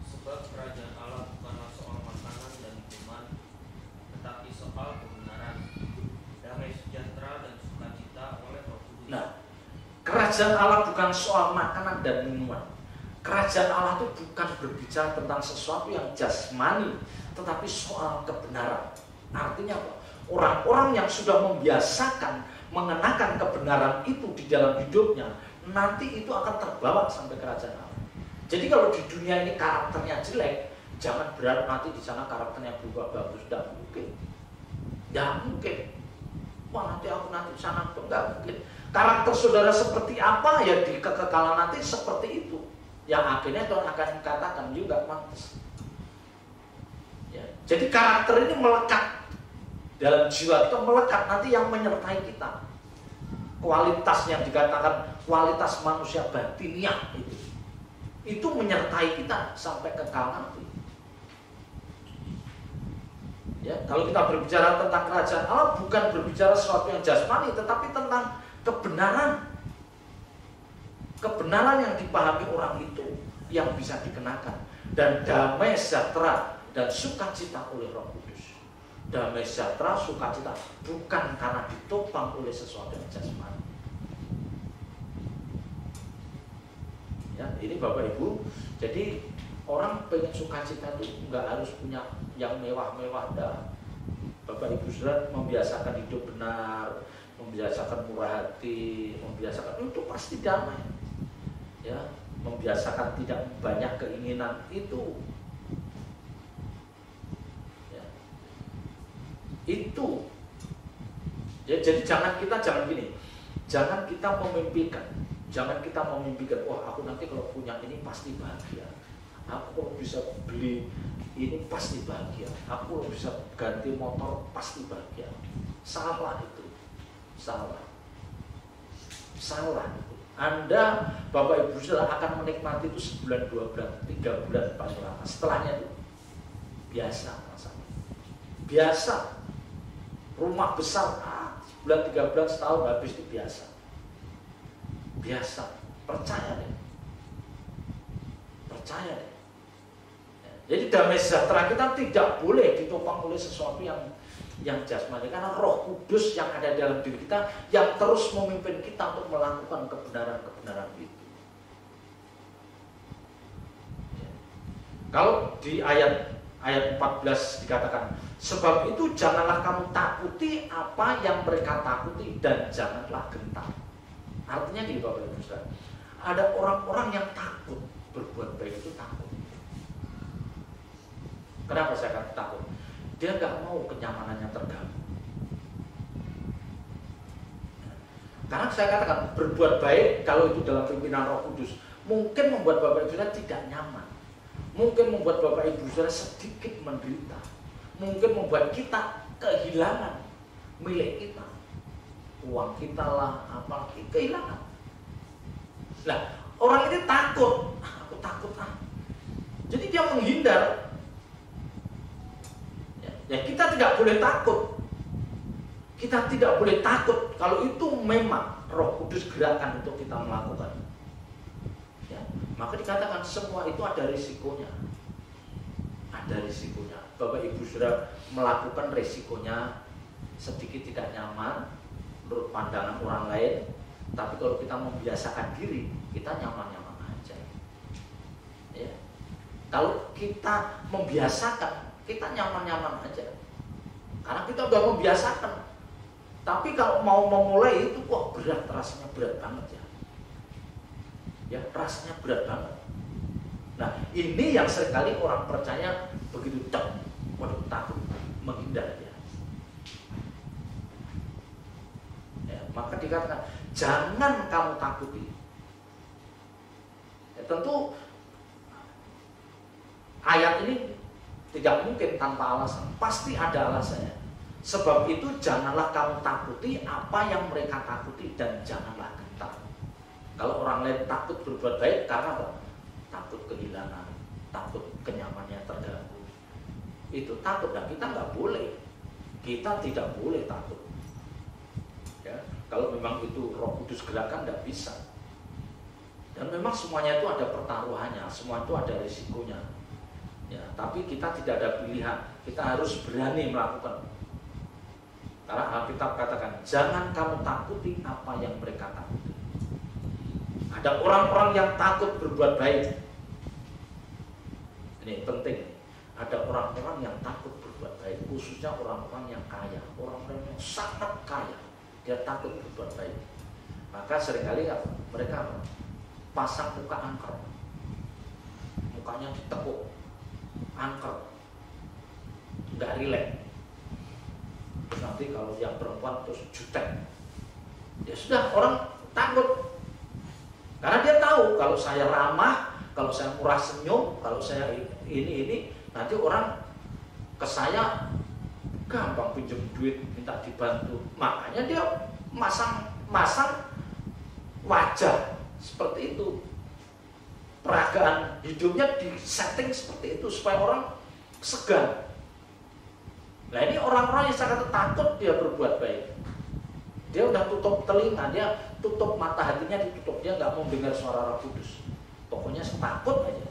Sebab kerajaan Allah bukanlah soal makanan dan minuman, tetapi soal kebenaran, damai sejahtera dan sukacita oleh Roh Kudus. Nah, kerajaan Allah bukan soal makanan dan minuman. Kerajaan Allah itu bukan berbicara tentang sesuatu yang jasmani, tetapi soal kebenaran. Artinya apa? Orang-orang yang sudah membiasakan mengenakan kebenaran itu di dalam hidupnya, nanti itu akan terbawa sampai kerajaan Allah. Jadi kalau di dunia ini karakternya jelek, jangan berharap nanti di sana karakternya berubah bagus. Tidak mungkin. Tidak mungkin. Wah, nanti aku nanti di sana, enggak mungkin. Karakter saudara seperti apa, ya di kekekalan nanti seperti itu. Yang akhirnya Tuhan akan katakan juga mantas. Ya. Jadi karakter ini melekat dalam jiwa kita, melekat nanti yang menyertai kita. Kualitas yang dikatakan kualitas manusia batiniah itu menyertai kita sampai kekal nanti. Ya, kalau kita berbicara tentang kerajaan Allah, bukan berbicara sesuatu yang jasmani, tetapi tentang kebenaran. Kebenaran yang dipahami orang itu yang bisa dikenakan, dan damai sejahtera dan sukacita oleh Roh Kudus. Damai sejahtera, sukacita bukan karena ditopang oleh sesuatu yang jasmani. Ya, ini Bapak Ibu. Jadi orang pengen sukacita itu nggak harus punya yang mewah-mewah dah. Bapak Ibu Saudara membiasakan hidup benar, membiasakan murah hati, membiasakan itu pasti damai. Ya, membiasakan tidak banyak keinginan itu. Ya. Itu. Ya, jadi jangan gini. Jangan kita memimpikan. Wah, aku nanti kalau punya ini pasti bahagia. Aku kalau bisa beli ini pasti bahagia. Aku kalau bisa ganti motor pasti bahagia. Salah itu. Salah. Anda, Bapak Ibu Saudara akan menikmati itu sebulan, 2 bulan, 3 bulan paling lama. Setelahnya itu biasa rasanya. Biasa. Rumah besar, sebulan, 3 bulan, setahun habis itu biasa. Biasa. Percaya deh. Jadi damai sejahtera kita tidak boleh ditopang oleh sesuatu yang jasmani, karena Roh Kudus yang ada dalam diri kita yang terus memimpin kita untuk melakukan kebenaran itu. Ya. Kalau di ayat 14 dikatakan, sebab itu janganlah kamu takuti apa yang mereka takuti, dan janganlah gentar. Artinya gini Bapak Ibu Saudara, ada orang-orang yang takut berbuat baik, itu takut. Kenapa saya kata takut? Dia nggak mau kenyamanannya terganggu. Karena saya katakan berbuat baik kalau itu dalam pimpinan Roh Kudus mungkin membuat Bapak Ibu Saudara tidak nyaman, mungkin membuat Bapak Ibu Saudara sedikit menderita, mungkin membuat kita kehilangan milik kita, uang kita lah, apa kehilangan. Nah, orang ini takut, aku takut jadi dia menghindar. Ya, kita tidak boleh takut. Kita tidak boleh takut kalau itu memang Roh Kudus gerakan untuk kita melakukan. Ya, maka dikatakan semua itu ada risikonya. Ada risikonya. Bapak Ibu Saudara melakukan risikonya sedikit tidak nyaman menurut pandangan orang lain, tapi kalau kita membiasakan diri, kita nyaman-nyaman aja. Ya. Kalau kita membiasakan, kita nyaman-nyaman aja, karena kita udah membiasakan. Tapi kalau mau memulai itu kok berat, rasanya berat banget ya. Ya, rasanya berat banget. Nah, ini yang seringkali orang percaya begitu waduh takut, menghindar dia. Ya, maka dikatakan jangan kamu takuti. Ya, tentu ayat ini tidak mungkin tanpa alasan, pasti ada alasannya. Sebab itu janganlah kamu takuti apa yang mereka takuti dan janganlah gentar. Kalau orang lain takut berbuat baik karena apa? Takut kehilangan, takut kenyamanannya terganggu. Itu takut, dan kita nggak boleh. Kita tidak boleh takut. Ya, kalau memang itu Roh Kudus gerakan, nggak bisa. Dan memang semuanya itu ada pertaruhannya, semua itu ada risikonya. Ya, tapi kita tidak ada pilihan. Kita harus berani melakukan. Karena Alkitab katakan, jangan kamu takuti apa yang mereka takuti. Ada orang-orang yang takut berbuat baik. Ini penting. Ada orang-orang yang takut berbuat baik, khususnya orang-orang yang kaya, orang-orang yang sangat kaya, dia takut berbuat baik. Maka seringkali mereka pasang muka angker, mukanya ditekuk, angker, nggak rileks. Terus nanti kalau yang perempuan terus jutek, ya sudah, orang takut. Karena dia tahu kalau saya ramah, kalau saya murah senyum, kalau saya ini, nanti orang ke saya gampang pinjam duit, minta dibantu. Makanya dia masang wajah seperti itu. Peragaan hidupnya disetting seperti itu supaya orang segan. Nah, ini orang-orang yang sangat takut dia berbuat baik. Dia udah tutup telinga, dia tutup mata hatinya, ditutup, dia nggak mau dengar suara Roh Kudus. Pokoknya takut aja.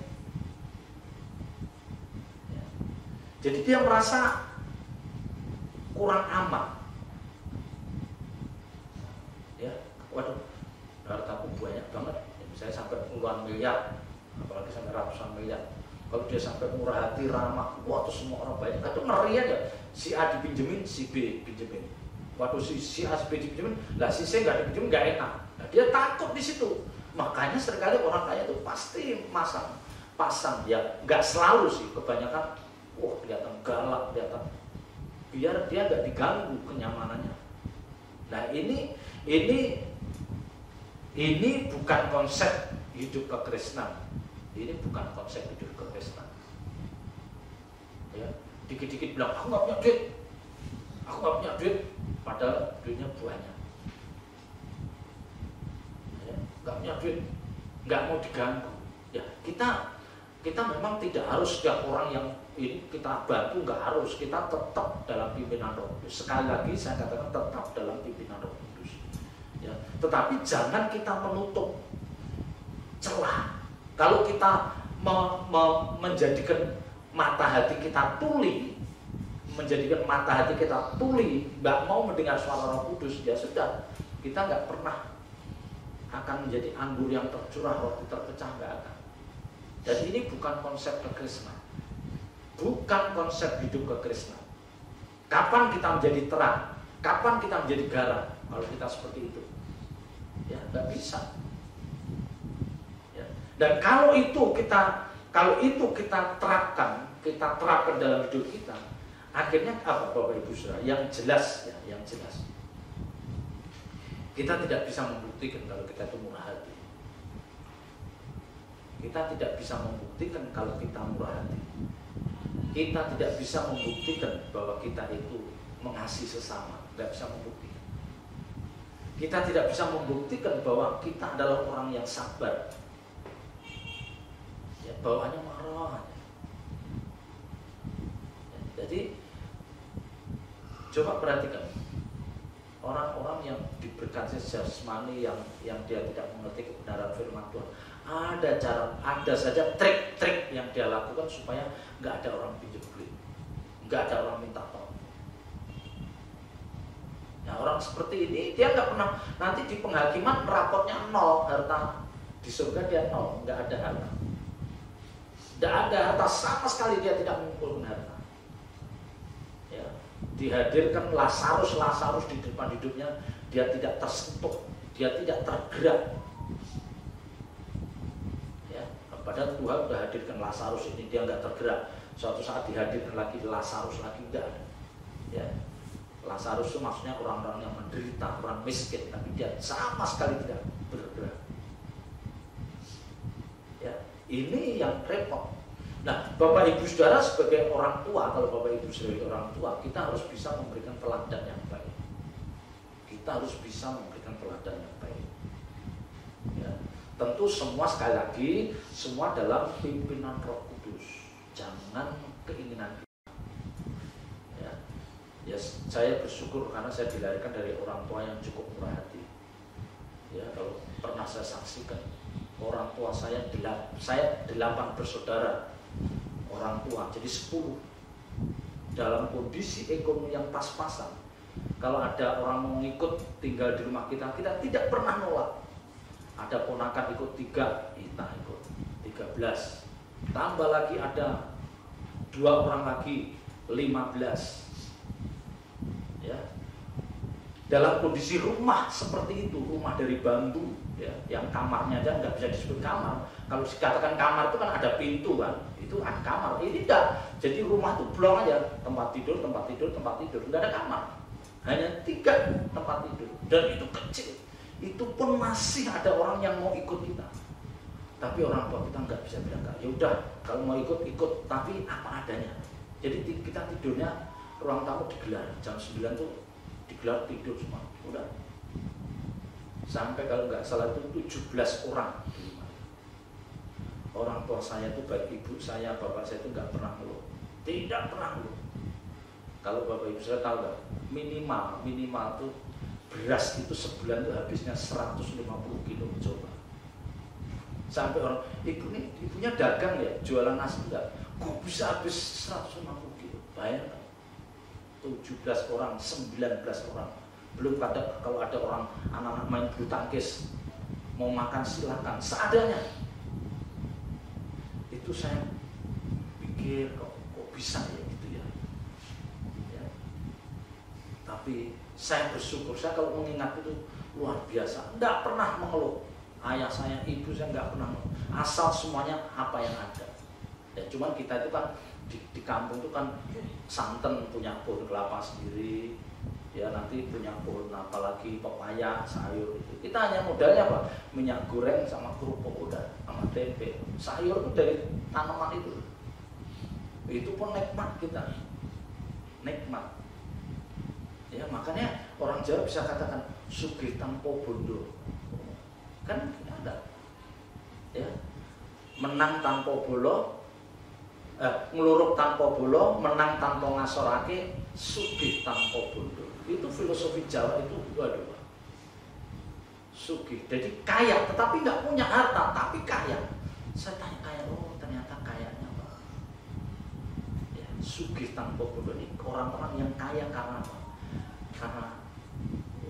Ya. Jadi dia merasa kurang aman. Ya, waduh, hartaku banyak banget. Misalnya sampai puluhan miliar, apalagi sampai ratusan miliar. Kalau dia sampai murah hati, ramah, wah, terus semua orang banyak, itu ngeri aja. Si A dipinjemin, si B pinjemin. Waktu si A, si B dipinjemin, lah si C nggak dipinjemin, nggak enak. Nah, dia takut di situ. Makanya seringkali orang kaya itu pasti pasang, ya nggak selalu sih, kebanyakan, wah kelihatan galak, kelihatan, biar dia nggak diganggu kenyamanannya. Nah ini bukan konsep hidup kekristenan. Ini bukan konsep hidup kekristenan. Ya, dikit-dikit bilang aku nggak punya duit, padahal duitnya banyak. Ya, nggak punya duit, nggak mau diganggu. Ya, kita memang tidak harus setiap orang yang ini kita bantu, nggak harus. Kita tetap dalam pimpinan Roh Kudus. Sekali lagi saya katakan tetap dalam pimpinan Roh Kudus. Ya, tetapi jangan kita menutup celah. Kalau kita menjadikan mata hati kita tuli, nggak mau mendengar suara Roh Kudus, ya sudah, kita nggak pernah akan menjadi anggur yang tercurah, roti terpecah, nggak akan. Dan ini bukan konsep kekristenan, bukan konsep hidup kekristenan. Kapan kita menjadi terang? Kapan kita menjadi garam? Kalau kita seperti itu, ya nggak bisa. Dan kalau itu kita terapkan dalam hidup kita, akhirnya apa, Bapak Ibu Saudara? Yang jelas, kita tidak bisa membuktikan kalau kita itu murah hati. Kita tidak bisa membuktikan kalau kita murah hati. Kita tidak bisa membuktikan bahwa kita itu mengasihi sesama. Tidak bisa membuktikan. Kita tidak bisa membuktikan bahwa kita adalah orang yang sabar. Ya, bawaannya marah. Ya, jadi coba perhatikan orang-orang yang diberkati jasmani yang dia tidak mengerti kebenaran firman Tuhan. Ada saja trik-trik yang dia lakukan supaya nggak ada orang pinjam duit, nggak ada orang minta tolong. Nah, orang seperti ini dia nggak pernah, nanti di penghakiman raportnya 0, harta di surga dia 0, nggak ada harta. Tidak ada harta sama sekali, dia tidak mengumpulkan harta. Ya, dihadirkan Lazarus di depan hidupnya, dia tidak tersentuh, dia tidak tergerak. Ya, Padahal Tuhan sudah hadirkan Lazarus ini, dia nggak tergerak. Suatu saat dihadirkan lagi Lazarus lagi, enggak ada. Ya. Lazarus itu maksudnya orang-orang yang menderita, orang miskin, tapi dia sama sekali tidak bergerak. Ya, ini yang repot. Nah, Bapak Ibu Saudara sebagai orang tua, kalau Bapak Ibu sebagai orang tua, kita harus bisa memberikan teladan yang baik. Kita harus bisa memberikan teladan yang baik. Ya, tentu semua sekali lagi, semua dalam pimpinan Roh Kudus. Jangan keinginan kita. Ya, saya bersyukur karena saya dilahirkan dari orang tua yang cukup murah hati. Ya, kalau pernah saya saksikan, orang tua saya 8 bersaudara. Orang tua jadi 10 dalam kondisi ekonomi yang pas-pasan. Kalau ada orang mau ikut tinggal di rumah kita, kita tidak pernah nolak. Ada ponakan ikut 3, kita ikut 13. Tambah lagi ada 2 orang lagi 15. Ya. Dalam kondisi rumah seperti itu, rumah dari bambu, ya, yang kamarnya aja nggak bisa disebut kamar. Kalau dikatakan kamar itu kan ada pintu kan, itu kan kamar. Ini tidak. Jadi rumah itu blong aja, tempat tidur, nggak ada kamar. Hanya 3 tempat tidur, dan itu kecil. Itu pun masih ada orang yang mau ikut kita. Tapi orang tua kita nggak bisa bilang nggak. Ya udah, kalau mau ikut, tapi apa adanya. Jadi kita tidurnya ruang tamu digelar jam 9 tuh digelar tidur semua. Udah. Sampai kalau nggak salah itu 17 orang. Orang tua saya itu baik ibu saya, bapak saya itu nggak pernah ngeluh, tidak pernah ngeluh. Kalau bapak ibu saya tahu nggak, minimal tuh beras itu sebulan tuh habisnya 150 kilo coba. Sampai orang ibunya dagang ya, jualan nasi enggak, kok bisa habis 150 kilo? Bayangkan, 17 orang, 19 orang. Belum kalau ada orang anak-anak main bulu tangkis mau makan silakan seadanya. Itu saya pikir kok bisa ya gitu ya. Tapi saya bersyukur, saya kalau mengingat itu luar biasa, enggak pernah mengeluh. Ayah saya, ibu saya enggak pernah mengeluh. Asal semuanya apa yang ada. Ya cuman kita itu kan di kampung itu kan santen, punya pohon kelapa sendiri. Ya nanti punya pohon apalagi pepaya, sayur itu. Kita hanya modalnya apa? Minyak goreng sama kerupuk udah, sama tempe. Sayur itu dari tanaman itu. Itu pun nikmat kita. Nikmat. Ya makanya orang Jawa bisa katakan sugih tanpa bondo. Kan ada. Ya. Menang tanpa bolo, ngeluruk tanpa bolo, menang tanpa ngasorake, sugih tanpa bondo. Itu filosofi Jawa itu, waduh, sugih, jadi kaya, tetapi nggak punya harta, tapi kaya. Saya tanya kaya, oh ternyata kayanya apa? Ya, sugih tanpa bondo ini orang-orang yang kaya karena apa? Karena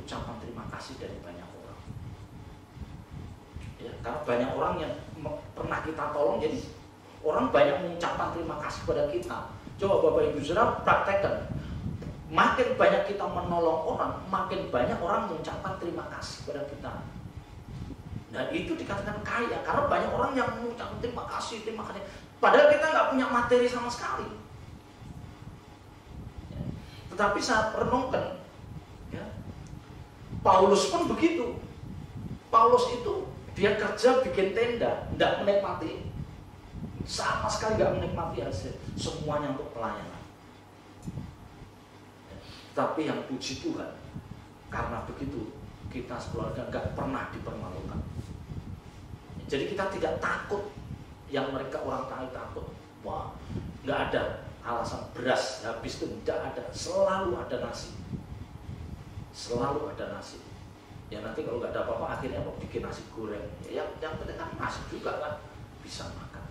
ucapan terima kasih dari banyak orang. Ya, karena banyak orang yang pernah kita tolong, jadi orang banyak mengucapkan terima kasih pada kita. Coba Bapak Ibu Saudara praktekkan. Makin banyak kita menolong orang, makin banyak orang mengucapkan terima kasih pada kita. Dan itu dikatakan kaya, karena banyak orang yang mengucapkan terima kasih. Padahal kita nggak punya materi sama sekali. Ya. Tetapi saat renungkan, ya, Paulus pun begitu. Paulus itu dia kerja bikin tenda, nggak menikmati, sama sekali nggak menikmati hasil. Semuanya untuk pelayanan. Tapi yang puji Tuhan, karena begitu kita sekeluarga nggak pernah dipermalukan. Jadi kita tidak takut yang mereka orang takut. Wah, nggak ada alasan beras habis itu, tidak ada. Selalu ada nasi. Selalu ada nasi. Ya nanti kalau nggak ada apa-apa akhirnya mau bikin nasi goreng. Ya, yang penting kan nasi juga kan bisa makan.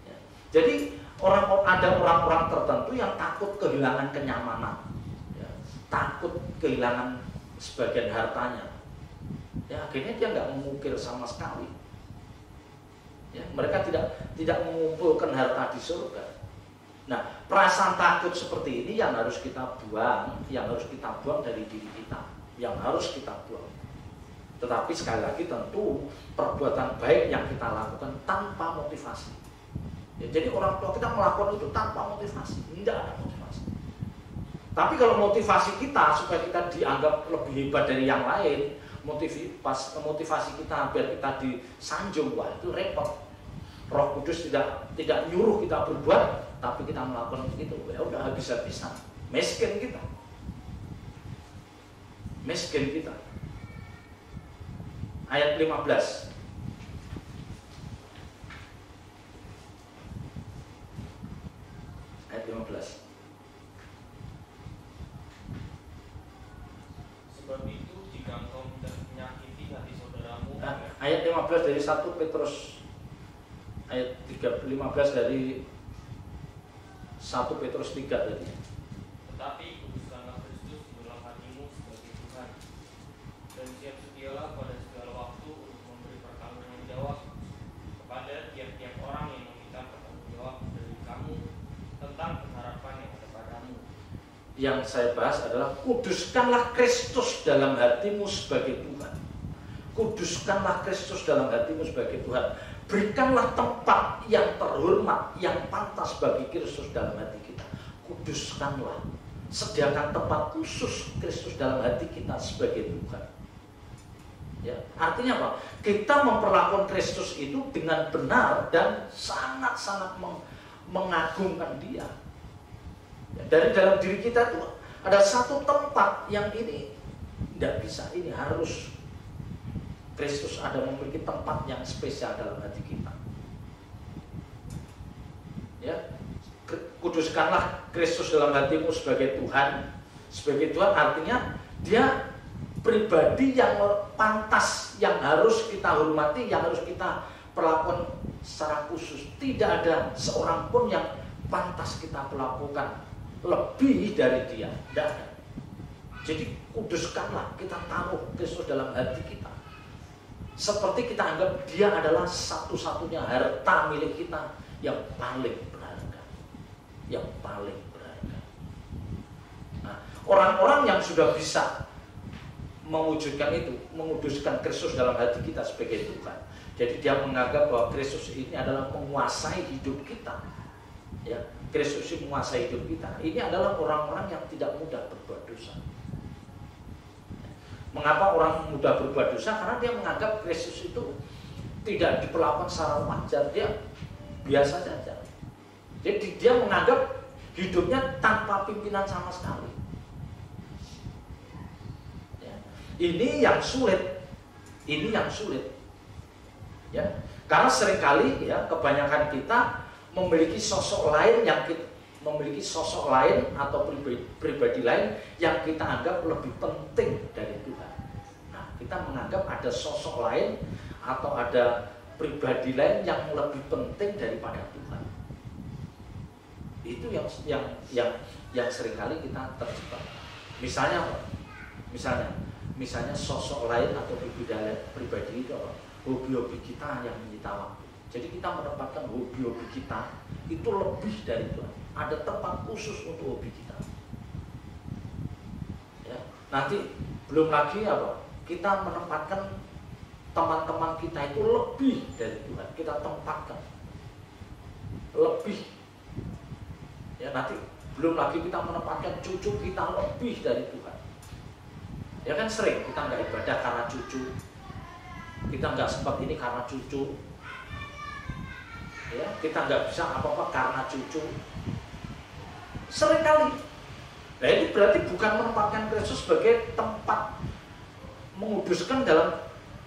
Ya. Jadi ada orang-orang tertentu yang takut kehilangan kenyamanan, ya, takut kehilangan sebagian hartanya. Ya, akhirnya dia nggak mengukir sama sekali. Ya, mereka tidak mengumpulkan harta di surga. Nah, perasaan takut seperti ini yang harus kita buang, dari diri kita, yang harus kita buang. Tetapi sekali lagi tentu perbuatan baik yang kita lakukan tanpa motivasi. Ya, jadi orang tua kita melakukan itu tanpa motivasi, tidak ada motivasi. Tapi kalau motivasi kita supaya kita dianggap lebih hebat dari yang lain, motivasi kita biar kita disanjung, wah itu repot. Roh Kudus tidak nyuruh kita berbuat, tapi kita melakukan itu, ya udah habis-habisan. Miskin kita. Ayat 15. Ayat 15. Sebab itu jika engkau menyakiti hati saudaramu, Ayat 15 dari 1 Petrus, ayat 15 dari 1 Petrus 3 tadi. tetapi kuduskanlah Kristus di dalam hatimu sebagai Tuhan, dan siap sedialah pada segala waktu untuk memberi pertanggungjawab kepada tiap-tiap orang yang meminta pertanggungjawab dari kamu tentang pengharapan yang ada padamu. Yang saya bahas adalah kuduskanlah Kristus dalam hatimu sebagai Tuhan. Kuduskanlah Kristus dalam hatimu sebagai Tuhan. Berikanlah tempat yang terhormat, yang pantas bagi Kristus dalam hati kita. Kuduskanlah. Sediakan tempat khusus Kristus dalam hati kita sebagai Tuhan. Ya, artinya apa? Kita memperlakukan Kristus itu dengan benar dan sangat-sangat mengagungkan Dia. Ya, dari dalam diri kita itu ada satu tempat yang ini tidak bisa, ini harus Kristus ada memiliki tempat yang spesial dalam hati kita. Ya, kuduskanlah Kristus dalam hatimu sebagai Tuhan. Sebagai Tuhan artinya Dia pribadi yang pantas, yang harus kita hormati, yang harus kita perlakukan secara khusus. Tidak ada seorang pun yang pantas kita perlakukan lebih dari Dia. Tidak ada. Jadi kuduskanlah, kita taruh Kristus dalam hati kita. Seperti kita anggap Dia adalah satu-satunya harta milik kita yang paling berharga. Yang paling berharga. Nah, orang-orang yang sudah bisa mewujudkan itu, menguduskan Kristus dalam hati kita sebagai Tuhan. Jadi dia menganggap bahwa Kristus ini adalah menguasai hidup kita. Ya, Kristus ini menguasai hidup kita. Ini adalah orang-orang yang tidak mudah berbuat dosa. Mengapa orang mudah berbuat dosa? Karena dia menganggap Kristus itu tidak diperlakukan secara wajar, dia biasa saja. Jadi dia menganggap hidupnya tanpa pimpinan sama sekali. Ya. Ini yang sulit. Ya. Karena seringkali ya kebanyakan kita memiliki sosok lain atau pribadi lain yang kita anggap lebih penting dari Tuhan. Nah, kita menganggap ada sosok lain atau ada pribadi lain yang lebih penting daripada Tuhan. Itu yang seringkali kita terjebak. Misalnya sosok lain atau pribadi itu hobi-hobi kita yang menyita waktu. Jadi kita menempatkan hobi-hobi kita itu lebih dari Tuhan. Ada tempat khusus untuk hobi kita. Ya, nanti belum lagi apa? Kita menempatkan teman-teman kita itu lebih dari Tuhan. Kita tempatkan lebih. Ya, nanti belum lagi kita menempatkan cucu kita lebih dari Tuhan. Ya kan sering kita nggak ibadah karena cucu. Kita nggak sempat ini karena cucu. Ya, kita nggak bisa apa-apa karena cucu. Seringkali. Nah, ini berarti bukan menempatkan Kristus sebagai tempat menguduskan dalam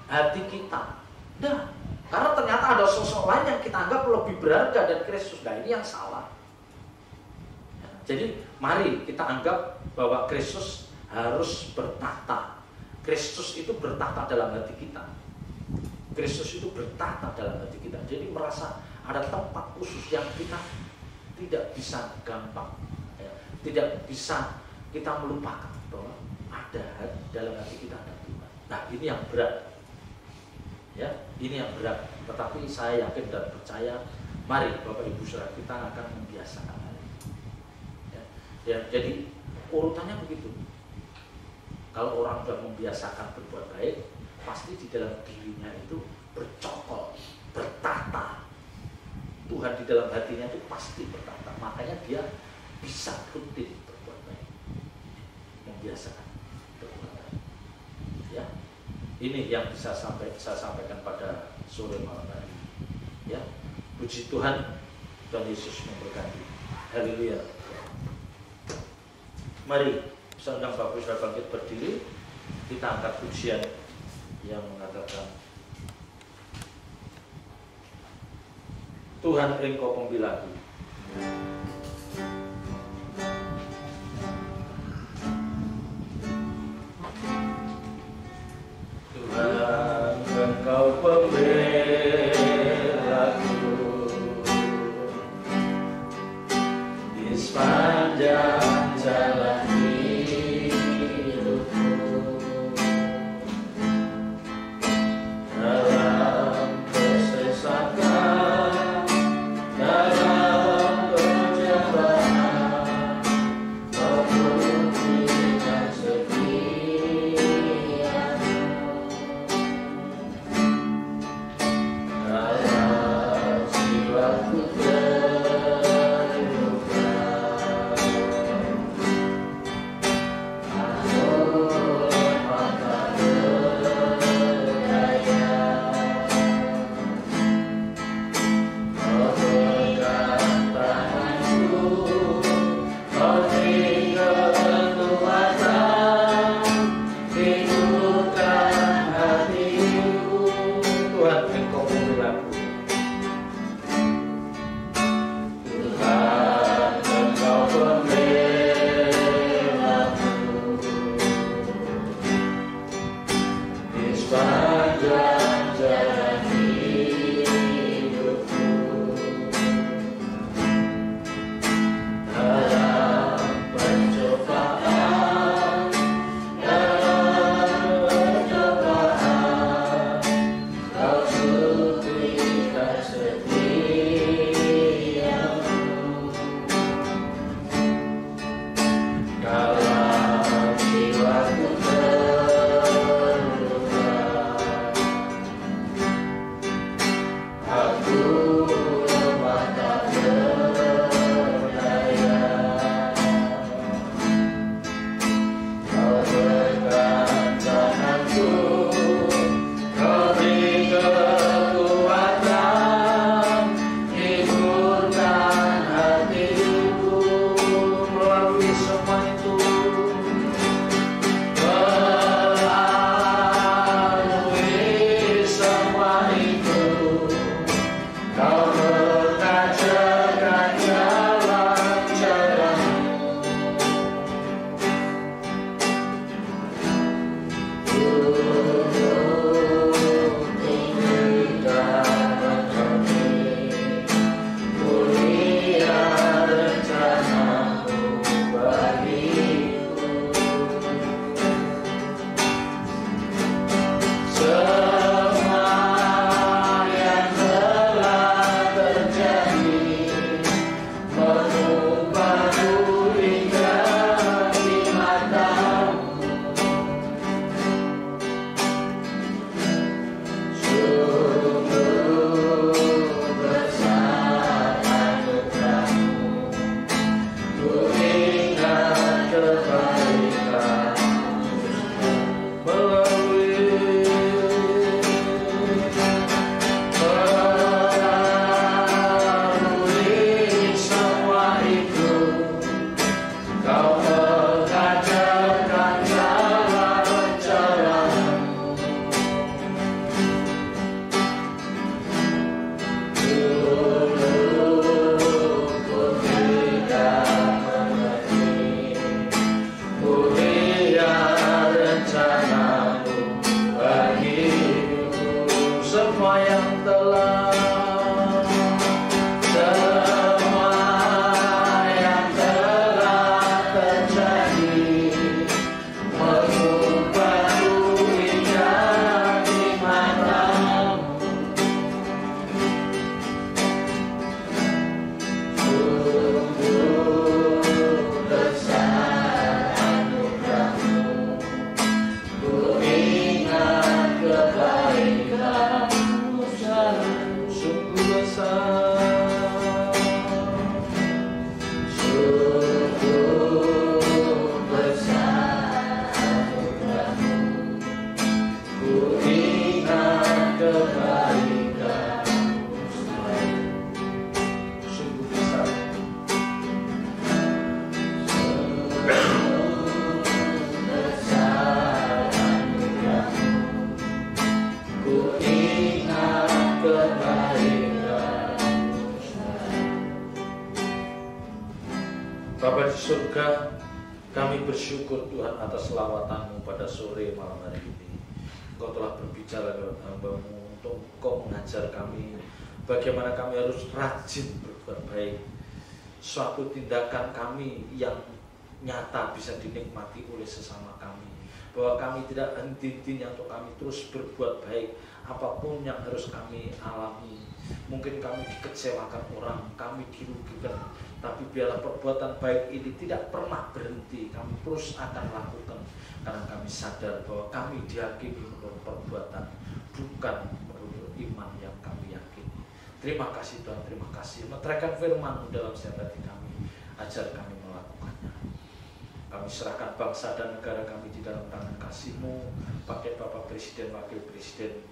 hati kita. Nah, karena ternyata ada sosok lain yang kita anggap lebih berharga dari Kristus. Nah, ini yang salah. Jadi, mari kita anggap bahwa Kristus harus bertahta. Kristus itu bertahta dalam hati kita. Kristus itu bertahta dalam hati kita. Jadi merasa ada tempat khusus yang kita tidak bisa gampang, ya, tidak bisa kita melupakan bahwa ada dalam hati kita ada Tuhan. Nah, ini yang berat, ya, ini yang berat. Tetapi saya yakin dan percaya, mari Bapak Ibu Saudara kita akan membiasakan hal ini. Ya, jadi urutannya begitu. Kalau orang sudah membiasakan berbuat baik, pasti di dalam dirinya itu bercokol, bertata. Tuhan di dalam hatinya itu pasti bertata, makanya dia bisa rutin berbuat baik, membiasakan berbuat baik. Ya, ini yang bisa saya sampaikan pada sore malam hari. Ya, puji Tuhan, Tuhan Yesus memberkati. Haleluya. Mari, saya undang Bapak Ibu saudara bangkit berdiri, kita angkat pujian yang mengatakan, Tuhan Engkau pembelaku. Tuhan Engkau pembelaku di sepanjang jalan hidupku, dalam kesesatan, dalam perjalanan, maupun dengan setiamu. di surga, kami bersyukur Tuhan atas lawatan-Mu pada sore malam hari ini. Engkau telah berbicara lewat hamba-Mu untuk Engkau mengajar kami bagaimana kami harus rajin berbuat baik. Suatu tindakan kami yang nyata bisa dinikmati oleh sesama kami. Bahwa kami tidak henti-hentinya untuk kami terus berbuat baik. Apapun yang harus kami alami. Mungkin kami dikecewakan orang, kami dirugikan. Tapi biarlah perbuatan baik ini tidak pernah berhenti. Kami terus akan lakukan. Karena kami sadar bahwa kami diyakini menurut perbuatan, bukan menurut iman yang kami yakini. Terima kasih Tuhan, terima kasih. Meteraikan firman-Mu dalam setiap hati kami. Ajar kami melakukannya. Kami serahkan bangsa dan negara kami di dalam tangan kasih-Mu. Pakai Bapak Presiden, Wakil Presiden.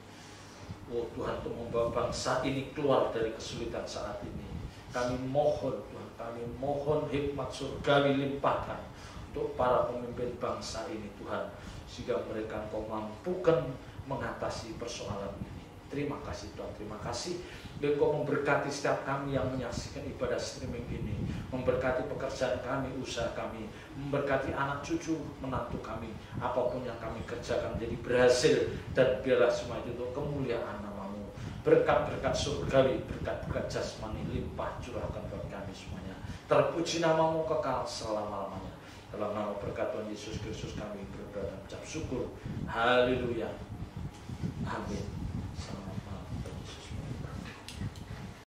Oh Tuhan, untuk membawa bangsa ini keluar dari kesulitan saat ini. Kami mohon Tuhan, kami mohon hikmat surgawi limpahkan untuk para pemimpin bangsa ini Tuhan. Sehingga mereka Engkau mampukan mengatasi persoalan ini. Terima kasih Tuhan, terima kasih. Engkau memberkati setiap kami yang menyaksikan ibadah streaming ini. Memberkati pekerjaan kami, usaha kami. Memberkati anak cucu, menantu kami. Apapun yang kami kerjakan jadi berhasil. Dan biarlah semua itu untuk kemuliaan nama-Mu. Berkat-berkat surgawi, berkat-berkat jasmani limpah curahkan buat kami semuanya. Terpuji nama-Mu kekal selama-lamanya. Dalam nama berkat Tuhan Yesus Kristus kami berdoa dan ucap syukur. Haleluya. Amin.